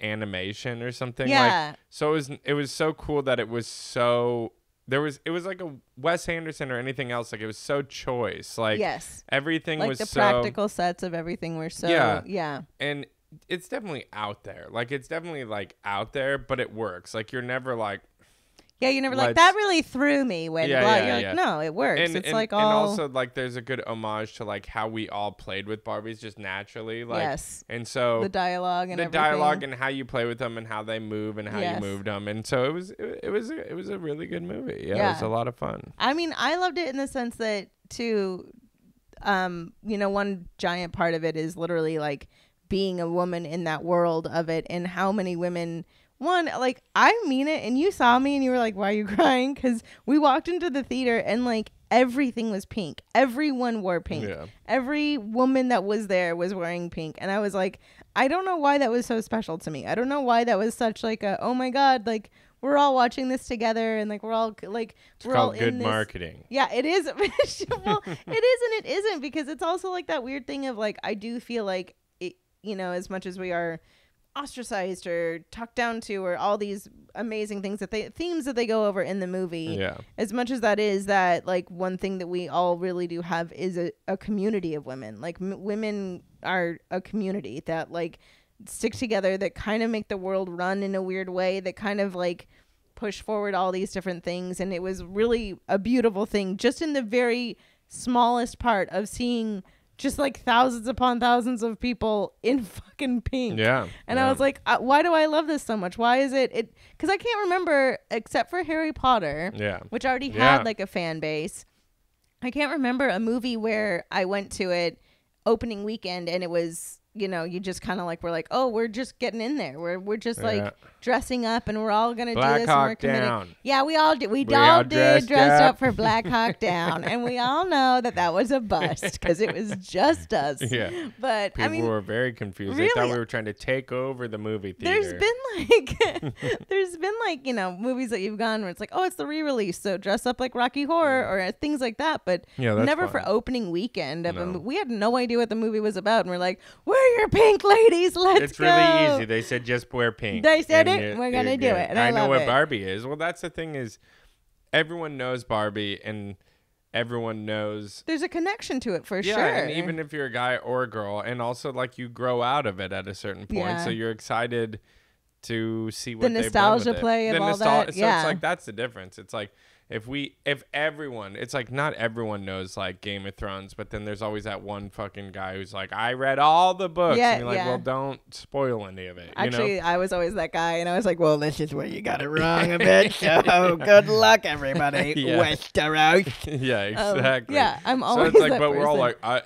animation or something. Yeah. Like, so it was so cool that it was so. It was like a Wes Anderson or anything else. Like, it was so choice. Like, everything like was the so practical sets of everything were so And it's definitely out there. Like, it's definitely like out there, but it works. Like, you're never like, you're never like, that really threw me when you're like, no, it works. It's like all. And also, like, there's a good homage to, like, how we all played with Barbies just naturally. Like, and so. The dialogue and everything. Dialogue and how you play with them and how they move and how you moved them. And so it was a really good movie. Yeah, it was a lot of fun. I mean, I loved it in the sense that, too, one giant part of it is literally, like, being a woman in that world of it, and how many women. One, like, I mean it, and you saw me and you were like, why are you crying? Because we walked into the theater and, like, everything was pink. Everyone wore pink. Yeah. Every woman that was there was wearing pink. And I was like, I don't know why that was so special to me. I don't know why that was such, like, oh, my God, like, we're all watching this together, and, like, we're all, like, we're all in this. It's called good marketing. Yeah, it is. Well, it is and it isn't, because it's also, like, that weird thing of, like, I do feel like, it, as much as we are ostracized or talked down to, or all these amazing things themes that they go over in the movie, as much as that is that, like, one thing that we all really do have is a community of women. Like, women are a community that, like, stick together, that kind of make the world run in a weird way, that kind of, like, push forward all these different things. And it was really a beautiful thing, just in the very smallest part of seeing just, like, thousands upon thousands of people in fucking pink. Yeah. And I was like, why do I love this so much? Why is it? Because I can't remember, except for Harry Potter, which already had, like, a fan base. I can't remember a movie where I went to it opening weekend and it was, you just kind of like, we're like, oh, we're just getting in there. We're just like dressing up, and we're all gonna do this. And we're committed. Down. Yeah, we all did. We all did dressed up for Black Hawk Down, and we all know that was a bust because it was just us. Yeah, but people were very confused. Really, they thought we were trying to take over the movie theater. There's been like movies that you've gone where it's like, oh, it's the re-release, so dress up like Rocky Horror or things like that. But never fun. For opening weekend. We had no idea what the movie was about, and we're like, wear your pink, ladies. Let's go. It's really easy. They said just wear pink. They said it. We're gonna do it. And I know love what it. Barbie is. Well, that's the thing is, everyone knows Barbie, and everyone knows there's a connection to it for sure. Yeah, and even if you're a guy or a girl, and also like you grow out of it at a certain point, so you're excited to see what the nostalgia play of all that. So it's like that's the difference. It's like if everyone, it's like not everyone knows like Game of Thrones, but then there's always that one fucking guy who's like, I read all the books. And you're like, well, don't spoil any of it. Actually, I was always that guy, and I was like, well, this is where you got it wrong a bit. So good luck, everybody. Westeros. Yeah, exactly. I'm always. So it's like, that but person. we're all like, I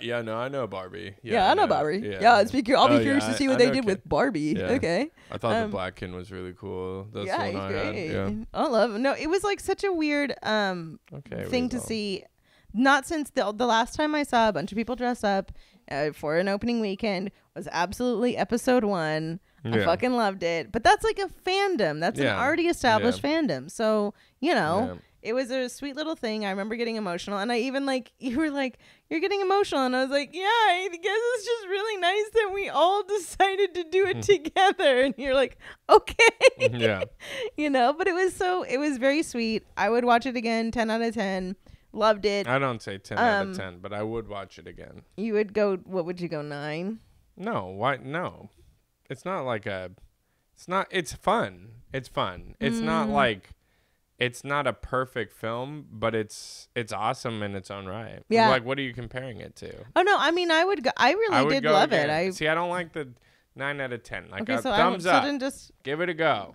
know Barbie. I know Barbie. I'll be curious to see what they did with Barbie. Yeah. Okay. I thought the Blackkin was really cool. That's the one I great. had. Yeah. I love it. No, it was like such a weird thing to see. Not since the last time I saw a bunch of people dress up for an opening weekend was absolutely episode 1. I fucking loved it. But that's like a fandom. That's an already established fandom. So, it was a sweet little thing. I remember getting emotional. And I even you were like, you're getting emotional. And I was like, yeah, I guess it's just really nice that we all decided to do it together. And you're like, okay. Yeah. But it was very sweet. I would watch it again, 10 out of 10. Loved it. I don't say 10 out of 10, but I would watch it again. You would go, what would you go, 9? No, why? No. It's not like it's fun. It's fun. It's not like, it's not a perfect film, but it's awesome in its own right. Yeah. Like, what are you comparing it to? Oh, no, I mean, I would go, I really did love it. See, I don't like the 9 out of 10. Like, okay, thumbs up. Then just give it a go.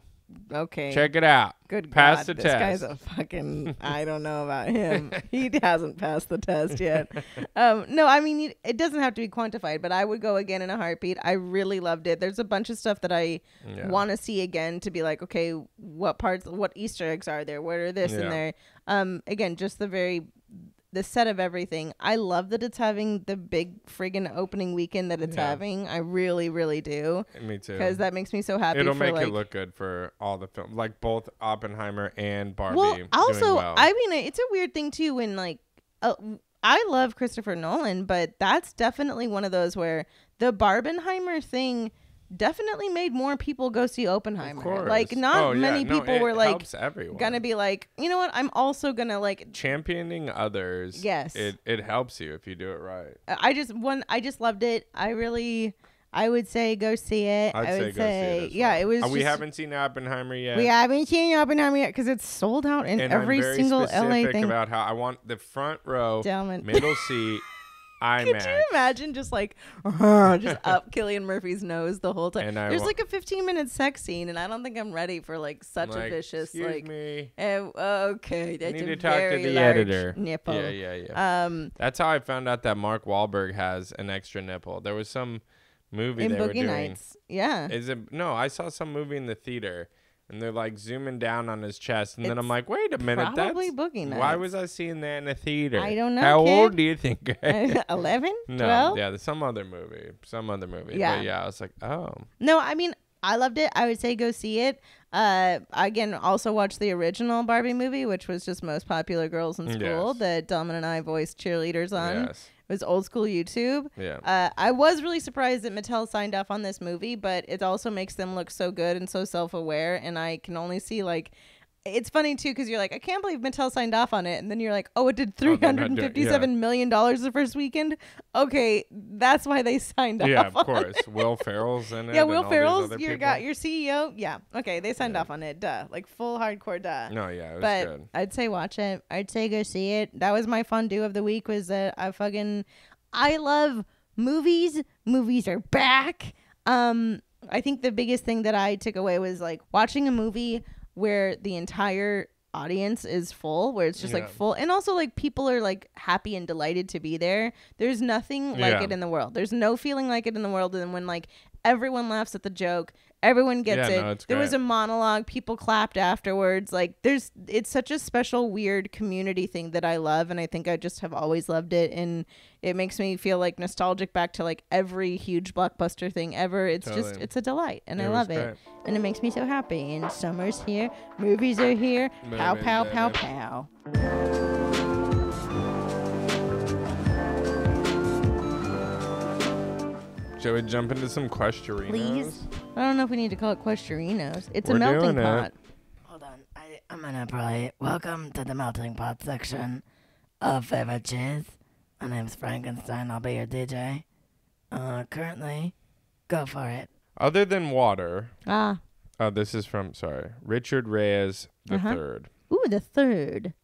Okay. Check it out. Good Pass God, the this test. guy's a fucking. I don't know about him. He hasn't passed the test yet. No, I mean it doesn't have to be quantified, but I would go again in a heartbeat. I really loved it. There's a bunch of stuff that I want to see again to be like, okay, what Easter eggs are there? What are this and there? Again, just the set of everything. I love that it's having the big friggin' opening weekend that it's having. I really, really do. Me too. Because that makes me so happy. It'll make it look good for all the films, like both Oppenheimer and Barbie. Well, also, doing well. I mean, it's a weird thing too when like, I love Christopher Nolan, but that's definitely one of those where the Barbenheimer thing definitely made more people go see Oppenheimer. Of course. Like not many people were like gonna be like, you know what, I'm also gonna like championing others. Yes, it helps you if you do it right. I just loved it. I would say go see it. I would say yeah, well. it was. We haven't seen Oppenheimer yet. We haven't seen Oppenheimer yet because it's sold out in every single LA thing. About how I want the front row, Delman. middle seat. IMAX. Could you imagine just like just up Cillian Murphy's nose the whole time? There's like a 15-minute sex scene, and I don't think I'm ready for like such a vicious excuse me. Okay, that's need a to talk very to the large editor. nipple. Yeah. That's how I found out that Mark Wahlberg has an extra nipple. There was some movie in they Boogie were doing. Nights. Yeah. No, I saw some movie in the theater. And they're like zooming down on his chest, and then I'm like, "Wait a minute, probably Boogie Nights. Why was I seeing that in a theater? I don't know. How kid. old do you think? 11? No, 12? yeah, some other movie. Yeah. But yeah, I was like, oh. No, I mean, I loved it. I would say go see it. Again, also watch the original Barbie movie, which was just most popular girls in school that Delman and I voiced cheerleaders on. Yes. It was old school YouTube. Yeah. I was really surprised that Mattel signed off on this movie, but it also makes them look so good and so self-aware. And I can only see like, it's funny too because you're like, I can't believe Mattel signed off on it, and then you're like, oh, it did $357 million the first weekend. Okay, that's why they signed off. Yeah, of course. Will Ferrell's in it. Yeah, Will Ferrell's your CEO. Yeah, okay, they signed off on it. Duh, like full hardcore duh. No, yeah, it was good. I'd say watch it. I'd say go see it. That was my fondue of the week. Was that I love movies. Movies are back. I think the biggest thing that I took away was like watching a movie where the entire audience is full, where it's just like full, and also like people are like happy and delighted to be there. There's nothing like it in the world. There's no feeling like it in the world. And when like everyone laughs at the joke, everyone gets it. No, there was a monologue, people clapped afterwards. Like it's such a special, weird community thing that I love, and I think I just have always loved it, and it makes me feel like nostalgic back to like every huge blockbuster thing ever. It's just it's a delight, and I love it, and it makes me so happy. And summer's here, movies are here, pow pow pow pow. Shall we jump into some questionarinos? Please. I don't know if we need to call it questionarinos. It's a melting pot. Hold on. I'm going to probably... Welcome to the melting pot section of Favorite Cheese. My name's Frankenstein. I'll be your DJ. Currently, go for it. Other than water... this is from, Richard Reyes the third. Ooh, the third.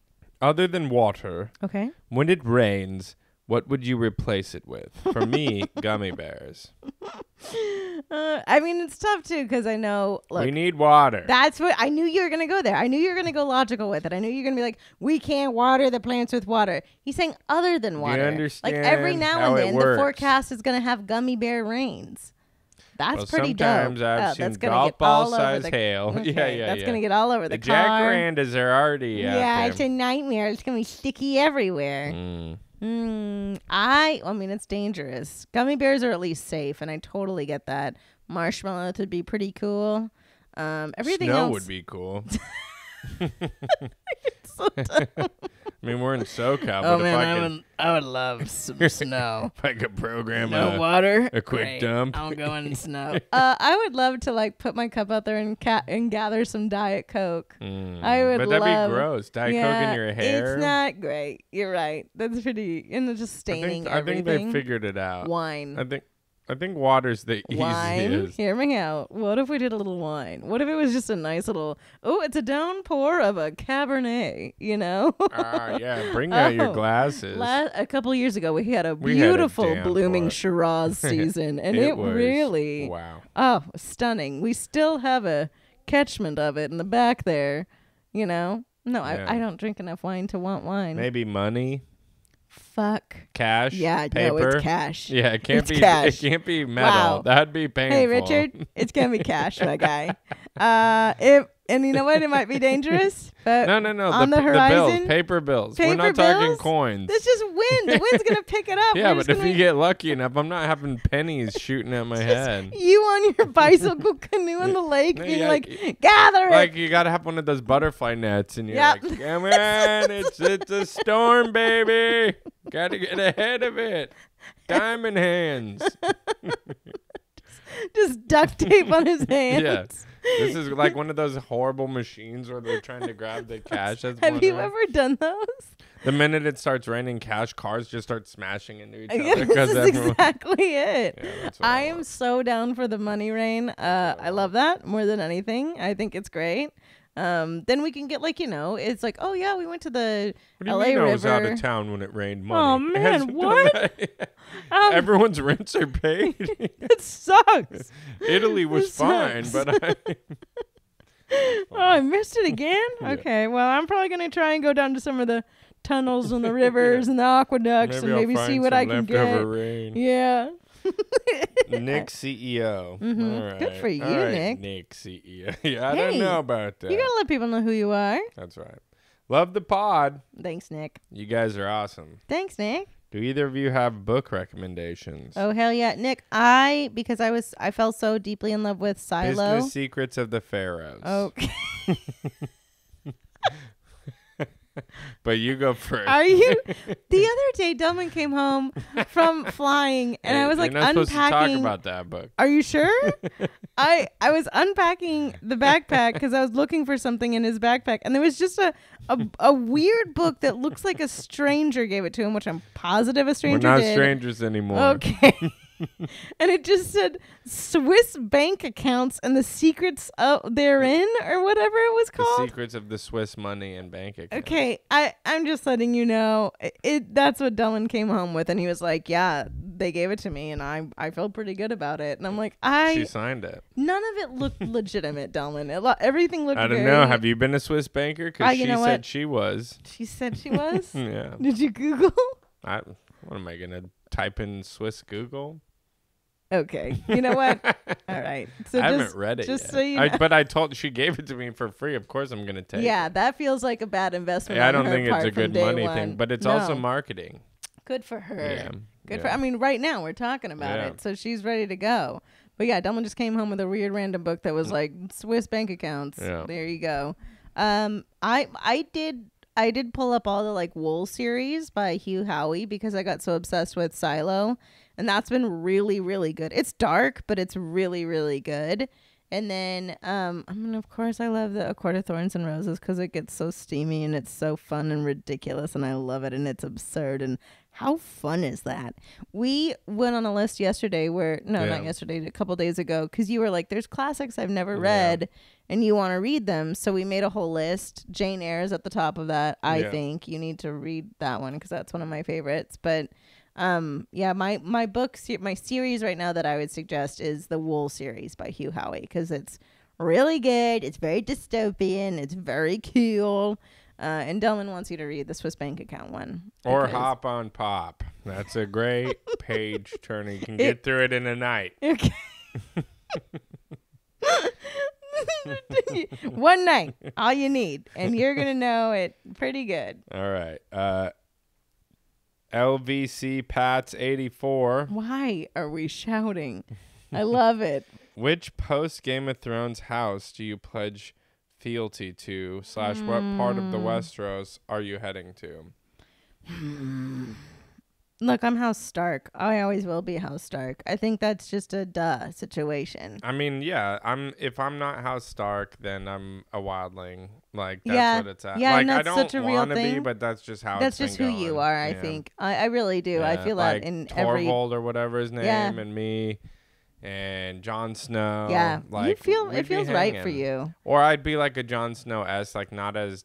Other than water... Okay. When it rains... What would you replace it with? For me, gummy bears. I mean, it's tough, too, because I know... Look, we need water. That's what... I knew you were going to go there. I knew you were going to go logical with it. I knew you were going to be like, we can't water the plants with water. He's saying other than water. You understand like, every now and then, the forecast is going to have gummy bear rains. That's pretty dope. Sometimes I've seen golf ball size hail. Okay, that's going to get all over the car. Jacarandas are already out there. It's a nightmare. It's going to be sticky everywhere. I mean, it's dangerous. Gummy bears are at least safe, and I totally get that. Marshmallows would be pretty cool. Everything Snow else would be cool. So I mean, we're in SoCal, Oh but man, I would love some snow. if I could program water, a quick great. dump. I'll go in snow. I would love to like put my cup out there and gather some Diet Coke. I would but that'd be gross. Diet Coke in your hair. It's not great. You're right. That's pretty, and it's just staining everything. I think they figured it out. Wine. I think water's the easiest. Hear me out. What if we did a little wine? What if it was just a nice little, it's a downpour of a Cabernet, you know? Yeah, bring out your glasses. A couple years ago, we had a beautiful blooming Shiraz season, and it was, really, wow. oh, stunning. We still have a catchment of it in the back there, you know. No, I don't drink enough wine to want wine. Maybe money. Fuck. Cash. Yeah, paper. No, it's cash. Yeah, it can't be. Cash. It can't be metal. Wow. That'd be painful. Hey, Richard, it's gonna be cash, my guy. And you know what? It might be dangerous, but no. On the horizon, the bills, paper bills. Paper We're not bills? talking coins. That's just wind. The wind's gonna pick it up. Yeah, but if you get lucky enough, I'm not having pennies shooting at my head. You on your bicycle canoe in the lake, being like, gather it. Like you gotta have one of those butterfly nets, and you're like, come on, it's a storm, baby. Gotta get ahead of it. Diamond hands. Just duct tape on his hands. Yeah. This is like one of those horrible machines where they're trying to grab the cash. Have you ever done those? The minute it starts raining cash, cars just start smashing into each Yeah, other. this is exactly it. Yeah, that's what I am so down for the money rain. I love that more than anything. I think it's great. Then we can get it's like, oh yeah, we went to the LA River. I was out of town when it rained money. Oh man, what? Everyone's rents are paid. It sucks. Italy was fine, but I missed it again. Yeah. Okay, well I'm probably gonna try and go down to some of the tunnels and the rivers and the aqueducts and maybe see what I can get. Rain. Yeah. Nick CEO. Mm-hmm. All right. Good for you, All right, Nick. Nick CEO. Yeah, I don't know about that. You gotta let people know who you are. That's right. Love the pod. Thanks, Nick. You guys are awesome. Thanks, Nick. Do either of you have book recommendations? Oh hell yeah, Nick! Because I fell so deeply in love with Silo. Business Secrets of the Pharaohs. Okay. But you go first. Are you? The other day, Delman came home from flying, and I was like You're not unpacking. supposed to talk about that book. Are you sure? I was unpacking the backpack because I was looking for something in his backpack, and there was just a weird book that looks like a stranger gave it to him, which I'm positive a stranger We're not did. strangers anymore. Okay. And it just said Swiss bank accounts and the secrets therein, or whatever it was The called. Secrets of the Swiss Money and Bank Account. Okay, I'm just letting you know. That's what Dylan came home with, and he was like, "Yeah, they gave it to me, and I felt pretty good about it." And I'm like, She signed it. None of it looked legitimate, Dylan. Everything looked. I don't know. Have you been a Swiss banker? Because she said she was. She said she was. Yeah. Did you Google? What am I gonna type in Swiss Google? Okay. You know what? All right. So I haven't read it yet. So you know. But she gave it to me for free. Of course, I'm gonna take it. Yeah, that feels like a bad investment. I don't think it's a good money thing, but it's also marketing. Good for her. Yeah. Good for. I mean, right now we're talking about it, so she's ready to go. But yeah, Dylan just came home with a weird random book that was like Swiss bank accounts. Yeah. There you go. I did pull up all the like Wool series by Hugh Howey because I got so obsessed with Silo. And that's been really, really good. It's dark, but it's really, really good. And then, of course, I love the A Court of Thorns and Roses because it gets so steamy and it's so fun and ridiculous. And I love it. And it's absurd. And how fun is that? We went on a list yesterday not yesterday, a couple days ago, because you were like, there's classics I've never read and you want to read them. So we made a whole list. Jane Eyre is at the top of that. I think you need to read that one because that's one of my favorites. But my books, my series right now that I would suggest is the Wool series by Hugh Howey because it's really good. It's very dystopian. It's very cool. And Delman wants you to read the Swiss bank account one. Or Hop on Pop. That's a great page turner. You can get through it in a night. Okay. One night, all you need, and you're gonna know it pretty good. All right. LVC Pats 84. Why are we shouting? I love it. Which post Game of Thrones house do you pledge fealty to / what part of the Westeros are you heading to? Look, I'm House Stark. I always will be House Stark. I think that's just a situation. I mean, yeah, if I'm not House Stark, then I'm a wildling. Like that's what it's at. Yeah, like and that's I such a don't real want to thing. be, but that's just how that's it's just who going. you are. I think I really do. I feel like that in Torvald or whatever his name, and me, and Jon Snow. Yeah, like it feels right for you. Or I'd be like a Jon Snow-esque, like not as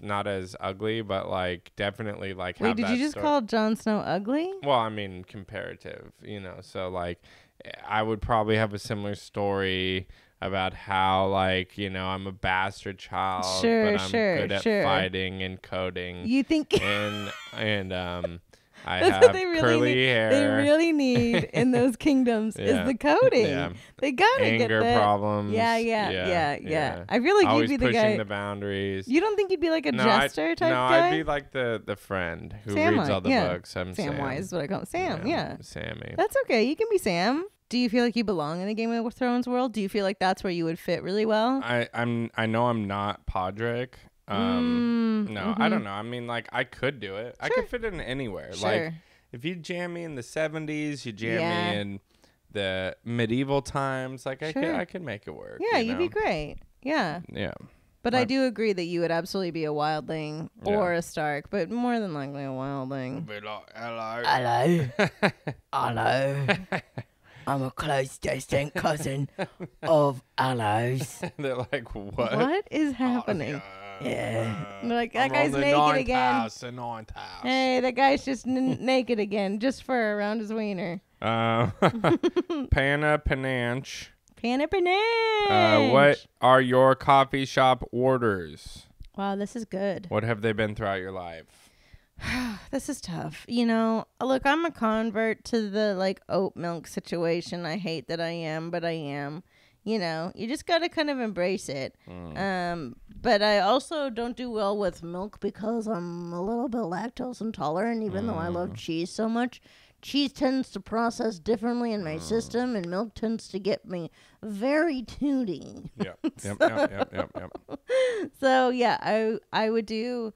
ugly, but like definitely like. Wait, did you just call Jon Snow ugly? Well, I mean comparative, So like, I would probably have a similar story. about how, like, you know, I'm a bastard child, Sure, but I'm good at fighting and coding. You think and I that's have what they really curly need. hair. They really need in those kingdoms is the coding. Yeah. They gotta Anger get that. problems. Yeah. I feel like always you'd be the pushing guy. the boundaries. You don't think you'd be like a jester type guy? I'd be like the friend who reads all the books. I'm Samwise is what I call him. Sam, Sammy. That's okay. You can be Sam. Do you feel like you belong in the Game of Thrones world? Do you feel like that's where you would fit really well? I know I'm not Podrick. No, I don't know. I mean, like, I could do it. Sure. I could fit in anywhere. Sure. Like, if you jam me in the 70s, you jam me in the medieval times, like, I could make it work. Yeah, you'd be great. Yeah. Yeah. But I do agree that you would absolutely be a wildling or a Stark, but more than likely a wildling. Be like, hello. Hello. Hello. I'm a close distant cousin of Aloes. They're like, what? What is happening? Yeah. They're like, that guy's naked again. The ninth house. Hey, that guy's just naked again, just fur around his wiener. Panna Pananch. Panna Pananch. What are your coffee shop orders? Wow, this is good. What have they been throughout your life? This is tough. You know, look, I'm a convert to the like oat milk situation. I hate that I am, but I am. You know, you just got to kind of embrace it. But I also don't do well with milk because I'm a little bit lactose intolerant, even though I love cheese so much. Cheese tends to process differently in my system, and milk tends to get me very tooty. Yep. So, yeah, I would do...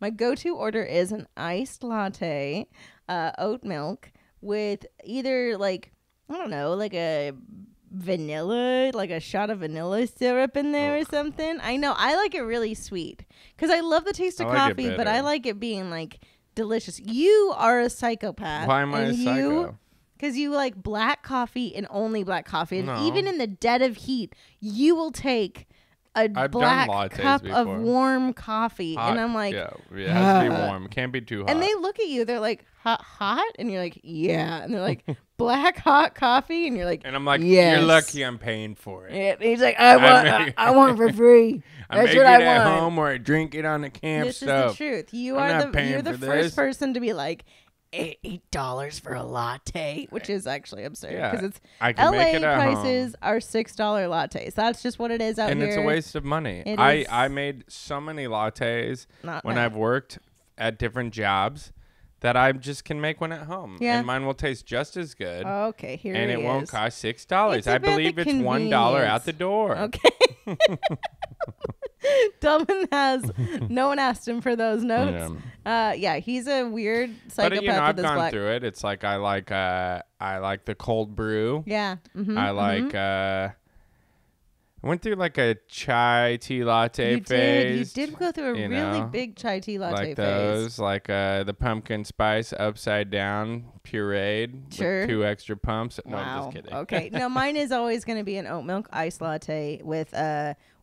My go-to order is an iced latte, oat milk, with either, like, I don't know, like a vanilla, like a shot of vanilla syrup in there or something. I know. I like it really sweet because I love the taste of coffee, but I like it being, like, delicious. You are a psychopath. Why am I a psycho? Because you like black coffee and only black coffee. And even in the dead of heat, you will take... I've black cup before. Of warm coffee. Hot, and I'm like, yeah, it has to be warm. It can't be too hot. And they look at you, they're like, hot? And you're like, yeah. And they're like, black hot coffee? And you're like, and I'm like, yes. You're lucky I'm paying for it. Yeah. And he's like, I want it for free. I make it at home or I drink it on the camp stove. This is the truth. You're the first person to be like, $8 for a latte, which is actually absurd because it's LA prices are $6 lattes. That's just what it is out here. And it's a waste of money. I made so many lattes when I've worked at different jobs that I just can make one at home. Yeah. And mine will taste just as good. Okay, here and it won't cost $6. I believe it's $1 out the door. Okay. Delman has no one asked him for those notes. He's a weird psychopath. But I've gone through it. It's like I like the cold brew. Yeah. I like I went through like a chai tea latte phase. You did go through a really big chai tea latte like those, like the pumpkin spice upside down pureed with 2 extra pumps. No, I'm just kidding. Okay. No, mine is always going to be an oat milk iced latte with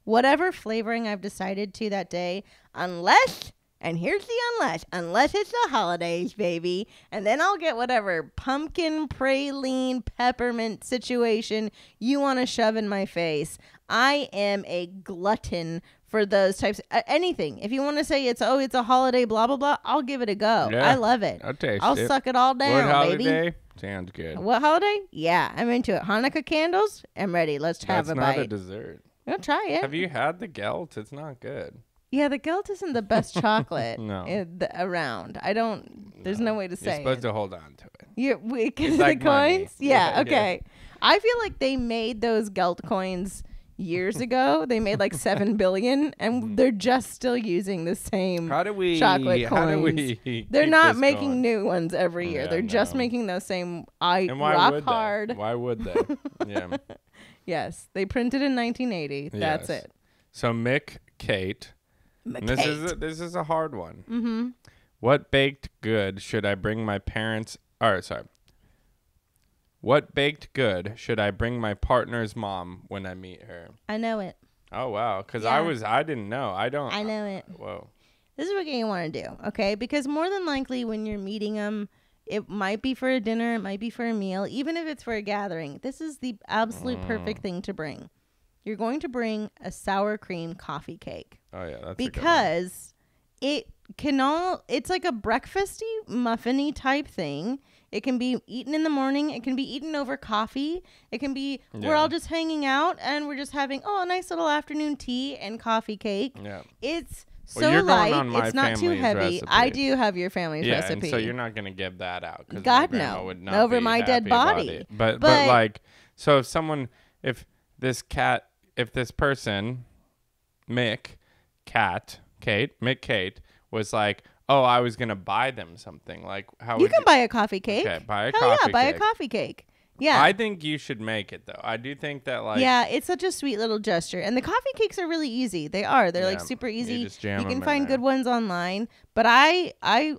whatever flavoring I've decided to that day, unless, and here's the unless it's the holidays, baby, and then I'll get whatever pumpkin, praline, peppermint situation you want to shove in my face. I am a glutton for those types. Anything. If you want to say it's a holiday, blah, blah, blah, I'll give it a go. Yeah, I love it. I'll suck it all down, what holiday? Baby. Sounds good. What holiday? Yeah, I'm into it. Hanukkah candles? I'm ready. Let's have a bite. That's not a dessert. I'll try it. Have you had the gelt? It's not good. Yeah, the gelt isn't the best chocolate around. There's no way to say You're supposed to hold on to it. Because of the coins? Yeah, okay. Yeah. I feel like they made those gelt coins years ago. They made like 7 billion, and they're just still using the same chocolate coins. They're not making new ones every year. They're just making those same rock hard. Why would they? Yeah. Yes, they printed in 1980. That's it. So Kait. This is a hard one. Mm-hmm. What baked good should I bring my parents? What baked good should I bring my partner's mom when I meet her? I know it. Oh wow, because I didn't know. I know it. Whoa. This is what you want to do, okay? Because more than likely, when you're meeting them, it might be for a dinner, it might be for a meal, even if it's for a gathering. This is the absolute perfect thing to bring. you're going to bring a sour cream coffee cake. Oh yeah, that's because it's like a breakfasty, muffiny type thing. It can be eaten in the morning. It can be eaten over coffee. It can be we're all just hanging out and we're just having a nice little afternoon tea and coffee cake. Yeah, it's so light. It's not too heavy. Recipe. I do have your family's recipe. And so you're not gonna give that out. God my no, would not over be my dead body. But like, so if this person, Kait was like, oh, I was gonna buy them something. Like, how you can buy a coffee cake. Okay, buy a Hell coffee yeah, cake. buy a coffee cake. Yeah. I think you should make it though. I do think that yeah, it's such a sweet little gesture, and the coffee cakes are really easy. They're like super easy. You just jam you can them find good ones online, but I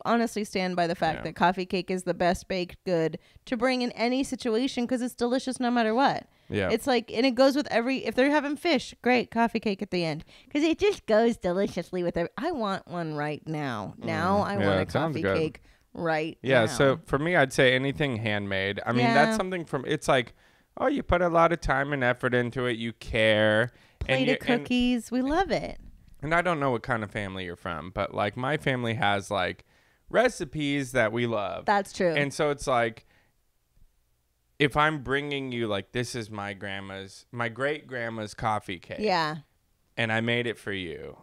honestly stand by the fact that coffee cake is the best baked good to bring in any situation because it's delicious no matter what. Yeah, it's like, and it goes with if they're having fish, great coffee cake at the end because it just goes deliciously with it. I want one right now. I want a coffee cake right now. So for me, I'd say anything handmade. I mean, that's something it's like, oh, you put a lot of time and effort into it. You care. Plate of cookies. We love it. And I don't know what kind of family you're from, but like my family has like recipes that we love. That's true. And so it's like, if I'm bringing you like, this is my great grandma's coffee cake. Yeah. And I made it for you.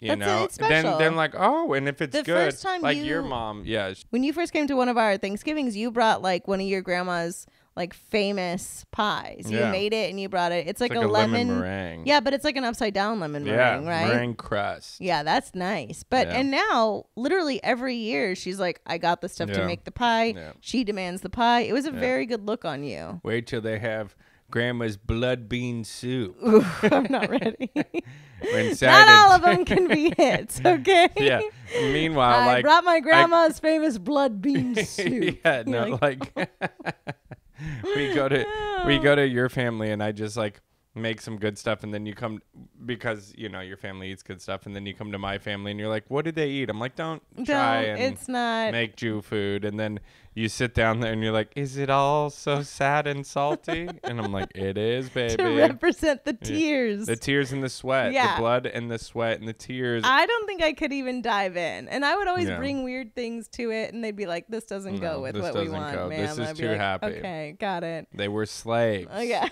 It's special. Then like, oh, and if it's the good, first time like your mom, when you first came to one of our Thanksgivings, you brought like one of your grandma's like famous pies. You made it and you brought it. It's like a lemon meringue. Yeah, but it's like an upside down lemon meringue, right? Meringue crust. Yeah, that's nice. But and now literally every year she's like, I got the stuff to make the pie. Yeah. She demands the pie. It was a very good look on you. Wait till they have grandma's blood bean soup. Ooh, I'm not ready. Not all of them can be hits, okay? Yeah. Meanwhile, I brought my grandma's famous blood bean soup. Yeah, no, like we go to your family and I just like make some good stuff and then you come because your family eats good stuff and then you come to my family and you're like, what do they eat? I'm like, don't try and it's not make Jew food. And then you sit down there and you're like, is it all so sad and salty? And I'm like, it is, baby. To represent the tears. The tears and the sweat. The blood and the sweat and the tears. I don't think I could even dive in. And I would always bring weird things to it and they'd be like, this doesn't go with what we want, ma'am. This is too happy. Okay, got it. They were slaves. Oh, yeah.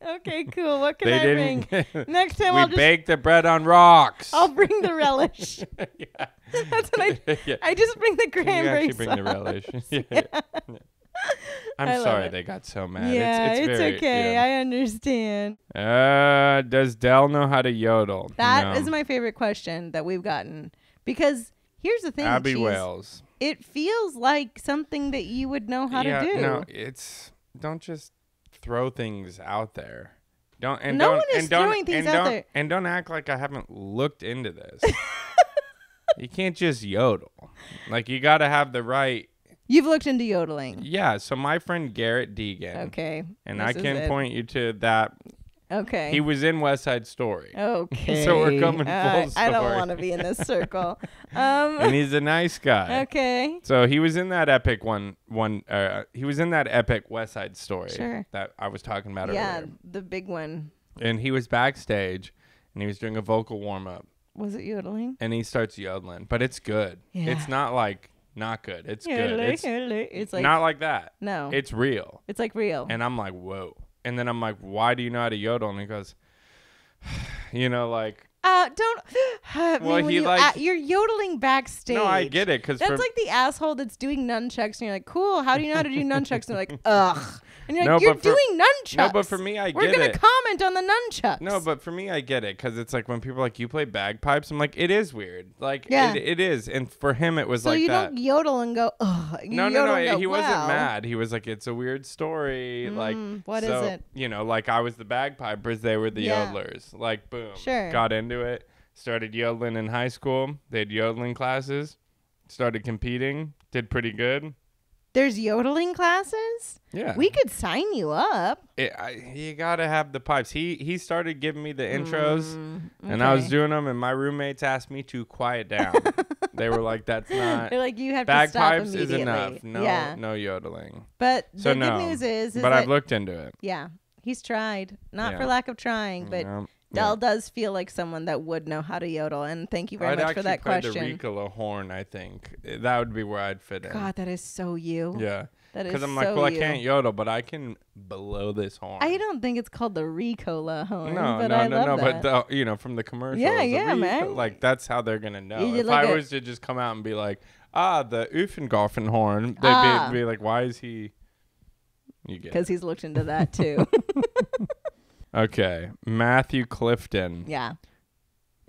Okay, cool. What can I bring? Next time I'll just bake the bread on rocks. I'll bring the relish. Yeah. That's what I just bring the cranberry sauce. You actually bring the relish. Yeah. I'm sorry they got so mad. Yeah, it's very, okay. I understand. Does Del know how to yodel? That is my favorite question that we've gotten. Because here's the thing, Abby Wales. It feels like something that you would know how to do. No, don't just throw things out there. Don't throwing things out there. And don't act like I haven't looked into this. You can't just yodel. Like, you got to have the right. You've looked into yodeling. Yeah. So my friend Garrett Deegan. Okay. And I can point you to that. Okay. He was in West Side Story. Okay. So we're coming full story. I don't want to be in this circle. And he's a nice guy. Okay. So he was in that epic he was in that epic West Side Story that I was talking about earlier. Yeah, the big one. And he was backstage and he was doing a vocal warm up. Was it yodeling? And he starts yodeling, but it's good. Yeah. It's not like not good. It's good. It's like not like that. No. It's real. It's like real. And I'm like, whoa. And then I'm like, why do you know how to yodel? And he goes, like. Don't. Well, you're yodeling backstage. No, I get it. That's like the asshole that's doing nunchucks, and you're like, cool. How do you know how to do nunchucks? And they're like, ugh. And you're like, you're doing nunchucks. No, but for me, I get it. We're going to comment on the nunchucks. No, but for me, I get it. Because it's like when people are like, you play bagpipes. I'm like, it is weird. Like, it is. And for him, it was like that. So you don't yodel and go, ugh. No. He wasn't mad. He was like, it's a weird story. What is it? Like I was the bagpipers. They were the yodelers. Like, boom. Sure. Got into it. Started yodeling in high school. They had yodeling classes. Started competing. Did pretty good. There's yodeling classes? Yeah. We could sign you up. You got to have the pipes. He started giving me the intros, and I was doing them, and my roommates asked me to quiet down. They were like, that's not... They're like, you have to stop immediately. Bagpipes is enough. No yodeling. But the good news is but that I've looked into it. Yeah. He's tried. Not for lack of trying, but Del does feel like someone that would know how to yodel. And thank you very much for that question. I'd actually play the Ricola horn, I think. That would be where I'd fit in. God, that is so you. Yeah. That is because I'm like, well, I can't yodel, but I can blow this horn. I don't think it's called the Ricola horn. No, but no, I no, love no. that. But from the commercials, man. Like that's how they're gonna know. If I was to just come out and be like, the Uffengarfen horn, they'd be like, why is he? Because he's looked into that too. Okay, Matthew Clifton. Yeah.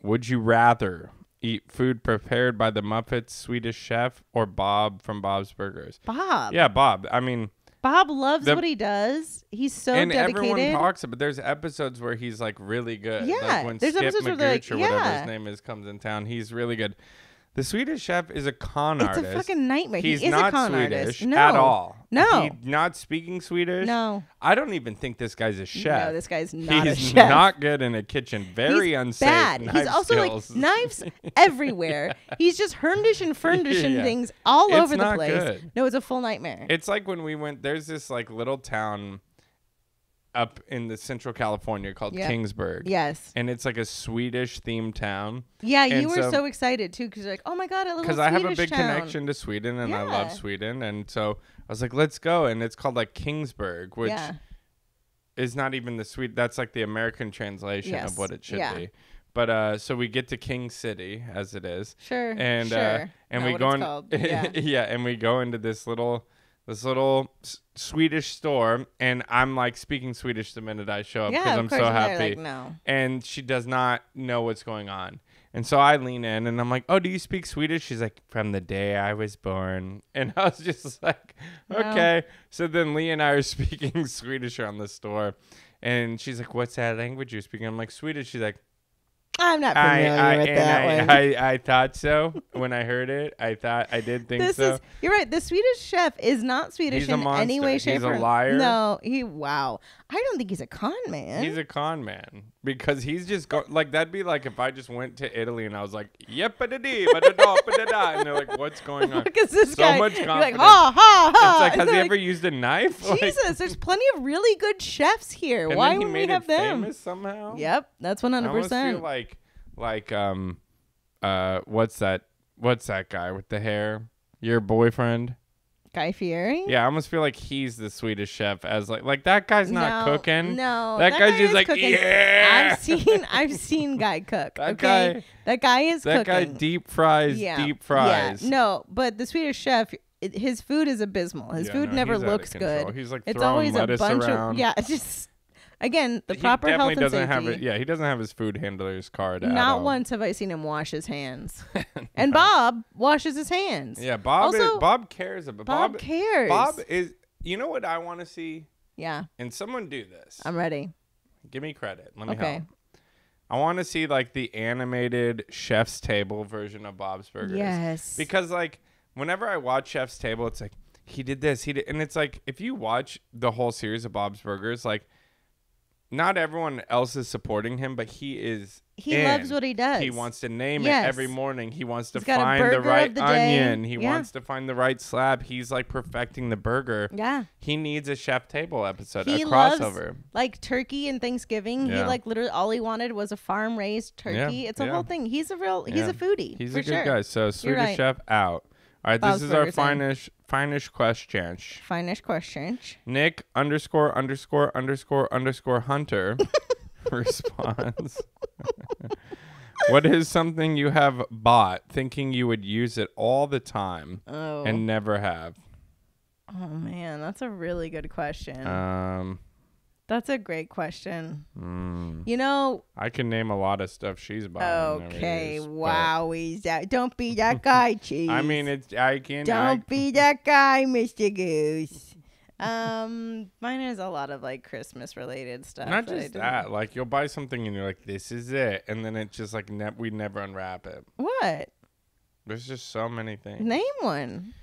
Would you rather eat food prepared by the Muppets Swedish chef or Bob from Bob's Burgers? Bob. Yeah, Bob. I mean, Bob loves what he does. He's so dedicated. And everyone talks about. There's episodes where he's like really good. Yeah, like when there's Skip episodes Magooch where like, or whatever his name is comes in town, he's really good. The Swedish chef is a con artist. It's a fucking nightmare. He's he is not a con Swedish artist. at all. No. He's not speaking Swedish. No. I don't even think this guy's a chef. No, this guy's not a chef. He's not good in a kitchen. Very unsafe. Bad. He's also skills. like knives everywhere. He's just herndish and ferndish things all over the place. Good. No, it's a full nightmare. It's like when we went, there's this like little town up in the central California called Kingsburg. Yes. And it's like a Swedish themed town. Yeah, you were so excited too because you're like, oh my God, a little Swedish town. Because I have a big connection to Sweden and I love Sweden. And so I was like, let's go. And it's called like Kingsburg, which is not even the Swede. That's like the American translation of what it should be. But so we get to King City as it is. Sure. And we go and we go into this little Swedish store, and I'm like speaking Swedish the minute I show up because I'm so happy. Like, no. And she does not know what's going on. And so I lean in and I'm like, oh, do you speak Swedish? She's like, from the day I was born. And I was just like, okay. So then Lee and I are speaking Swedish around the store. And she's like, what's that language you're speaking? I'm like, Swedish. She's like, I'm not familiar with that one. I thought so when I heard it. I did think so. You're right. The Swedish chef is not Swedish in any way, shape, or form. He's a liar. No, I don't think he's a con man. He's a con man because he's just like that'd be like if I just went to Italy and I was like, yep-a-da-dee, ba-da-da, and they're like, what's going on? Look at this guy. So much confidence. You're like, ha, ha, ha. It's like, has he ever used a knife? Jesus, there's plenty of really good chefs here. And why then would we have them? Famous somehow? Yep, that's 100%. I almost feel what's that guy with the hair? Your boyfriend? Guy Fieri? Yeah, I almost feel like he's the Swedish chef as like that guy's not cooking. No. That guy's just like cooking. yeah. I've seen Guy cook. That guy is cooking. That guy deep fries. Yeah. No, but the Swedish chef, his food is abysmal. His food never looks good. He's like it's throwing always lettuce a bunch around. of it's just again, the proper health and safety. He doesn't have his food handler's card. Not once have I seen him wash his hands. And Bob washes his hands. Yeah, Bob cares. Bob cares. Bob is. You know what I want to see? Yeah. And someone do this. I'm ready. Give me credit. Let me help. I want to see like the animated Chef's Table version of Bob's Burgers. Yes. Because like whenever I watch Chef's Table, it's like he did this, and it's like if you watch the whole series of Bob's Burgers, like. Not everyone else is supporting him, but he is. He loves what he does. He wants to name it every morning. He wants to find the right onion. He wants to find the right slab. He's like perfecting the burger. Yeah. He needs a Chef Table episode, he a crossover. Loves, like turkey and Thanksgiving. Yeah. He like literally all he wanted was a farm raised turkey. Yeah. It's a whole thing. He's a foodie. He's a good guy. So Swedish chef out. All right, Bob's this is our finest question. Finest question. Nick __ Hunter responds. What is something you have bought thinking you would use it all the time and never have? Oh man, that's a really good question. That's a great question. You know, I can name a lot of stuff she's bought. Okay, wow, don't be that guy, Cheese. I mean, Don't be that guy, Mr. Goose. Mine is a lot of like Christmas related stuff. Not just that, like you'll buy something and you're like, this is it, and then it's just like we never unwrap it. What? There's just so many things. Name one.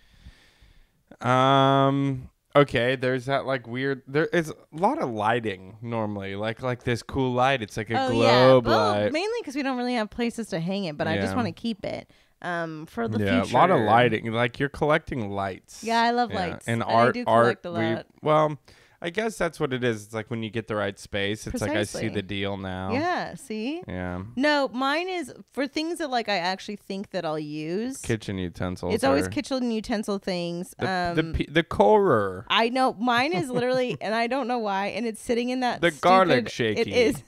Okay, there's that like weird. There is a lot of lighting normally, like this cool light. It's like a globe light. Mainly because we don't really have places to hang it, but I just want to keep it for the future. Yeah, a lot of lighting. Like you're collecting lights. Yeah, I love lights. And art. I do collect a lot. Well, I guess that's what it is. It's like when you get the right space, it's like I see the deal now. Yeah, see? Yeah. No, mine is for things that like I actually think that I'll use. Kitchen utensils. It's always kitchen utensil things. The corer. I know mine is literally, and I don't know why, and it's sitting in that. The garlic shaky. It is.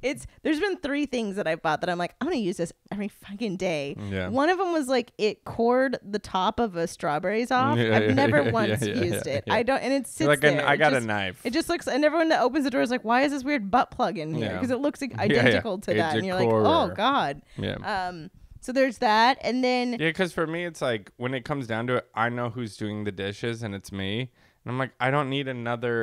It's there's been 3 things that I bought that I'm like, I'm gonna use this every fucking day. Yeah. One of them was like it cored the top of a strawberries off. I've never once used it. I don't, and it sits like there. I got a knife. It just looks, and everyone that opens the door is like, why is this weird butt plug in here? Because it looks identical to that, and you're like, oh god. Yeah. So there's that, and then because for me it's like when it comes down to it, I know who's doing the dishes, and it's me. And I'm like, I don't need another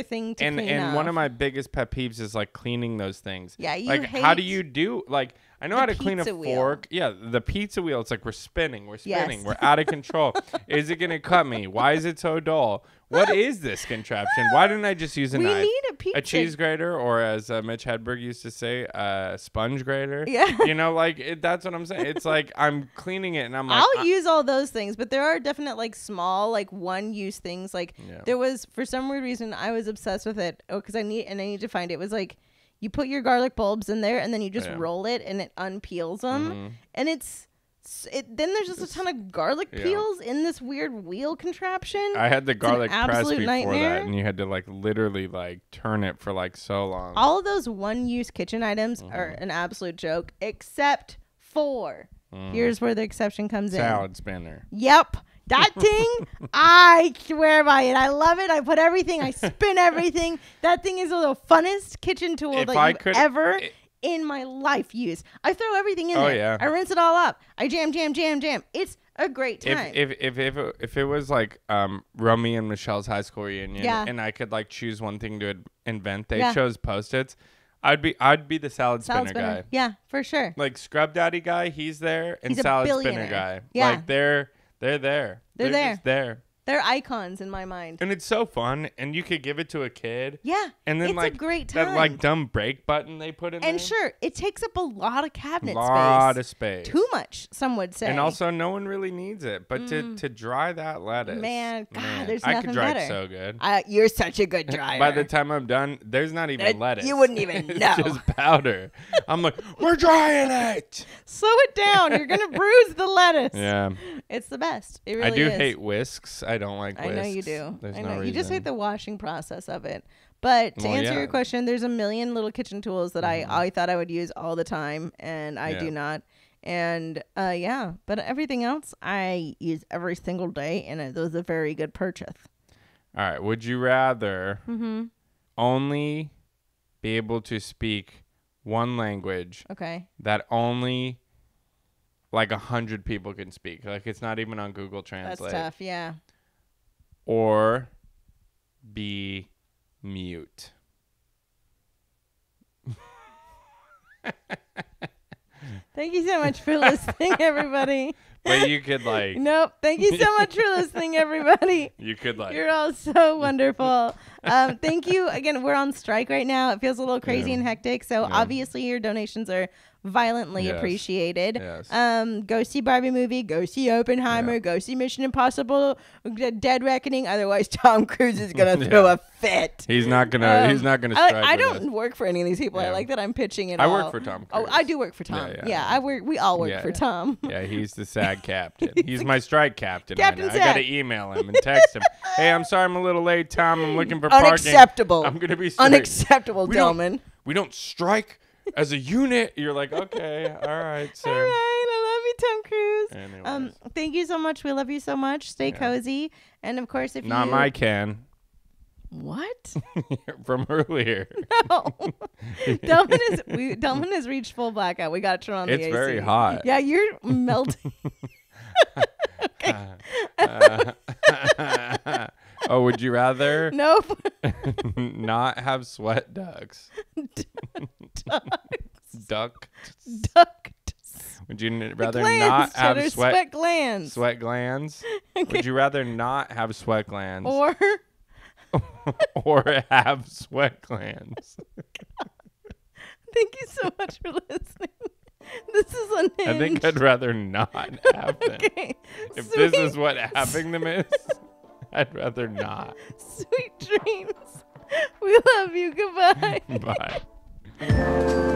thing to clean up. And one of my biggest pet peeves is like cleaning those things. Yeah, you like hate how do you do like I know how to clean a wheel. fork. Yeah, the pizza wheel. It's like we're spinning. Yes. We're out of control. Is it gonna cut me? Why is it so dull? What is this contraption? Why didn't I just use a knife? We need a cheese grater, or as Mitch Hedberg used to say, a sponge grater. Yeah. You know, like that's what I'm saying. It's like I'm cleaning it, and I'm like, I'll use all those things, but there are definite like small like one-use things. Like there was, for some weird reason, I was obsessed with it. Oh, because I need to find it. It was like you put your garlic bulbs in there, and then you just roll it, and it unpeels them, and then there's just a ton of garlic peels in this weird wheel contraption. I had the garlic press before nightmare. that, and you had to like literally like turn it for like so long. All of those one-use kitchen items are an absolute joke, except for here's where the exception comes in. Salad spinner. Yep. That thing, I swear by it. I love it. I put everything. I spin everything. That thing is the funnest kitchen tool that you've ever in my life used. I throw everything in there. Yeah. I rinse it all up. I jam. It's a great time. If it was like Romy and Michelle's high school reunion, and I could like choose one thing to invent, they chose Post-its. I'd be the salad spinner guy. Yeah, for sure. Like Scrub Daddy guy, he's there, and he's salad spinner guy. Yeah. Like they're there. They're just there. They're icons in my mind. And it's so fun, and you could give it to a kid. Yeah. And then it's like a great time. That like dumb break button they put in there. And sure, it takes up a lot of cabinet space. A lot of space. Too much, some would say. And also no one really needs it. But to dry that lettuce. Man, there's nothing I could dry better. it so good. You're such a good dryer. By the time I'm done, there's not even lettuce. You wouldn't even know. It's just powder. I'm like, we're drying it. Slow it down. You're going to bruise the lettuce. Yeah. It's the best. It really is. I do hate whisks. I don't like whisks. I know you do. There's I know. no reason. You just hate the washing process of it. But to answer your question, there's a million little kitchen tools that I thought I would use all the time, and I do not. And but everything else I use every single day, and it was a very good purchase. All right. Would you rather only be able to speak one language that only like 100 people can speak? Like it's not even on Google Translate. That's tough, yeah. Or be mute. Thank you so much for listening, everybody. But you could like... Nope. Thank you so much for listening, everybody. You could like... You're all so wonderful. Thank you. Again, we're on strike right now. It feels a little crazy and hectic. So obviously your donations are violently appreciated. Yes. Go see Barbie movie. Go see Oppenheimer. Go see Mission Impossible: Dead Reckoning. Otherwise, Tom Cruise is gonna throw a fit. He's not gonna. He's not gonna strike. I don't work for any of these people. I like that I'm pitching it. I work for Tom Cruise. Oh, I do work for Tom. Yeah, I work. We all work for Tom. Yeah, he's the SAG captain. He's my strike captain. Captain right now. I gotta email him and text him. Hey, I'm sorry I'm a little late, Tom. I'm looking for parking. Unacceptable. I'm gonna be unacceptable, Delman. We don't strike as a unit. You're like, okay, all right, sir. All right, I love you, Tom Cruise. Anyways. Thank you so much. We love you so much. Stay cozy, and of course, if not my can. What? From earlier. No. Delman has reached full blackout. We got to turn on the AC. It's very hot. Yeah, you're melting. Okay. Oh, would you rather? Nope. Not have sweat ducts. Ducts. Would you rather not have sweat glands? Sweat glands. Okay. Would you rather not have sweat glands or have sweat glands? Thank you so much for listening. This is unhinged. I think I'd rather not have them. Okay. If this is what having them is. I'd rather not. Sweet dreams. We love you. Goodbye. Bye.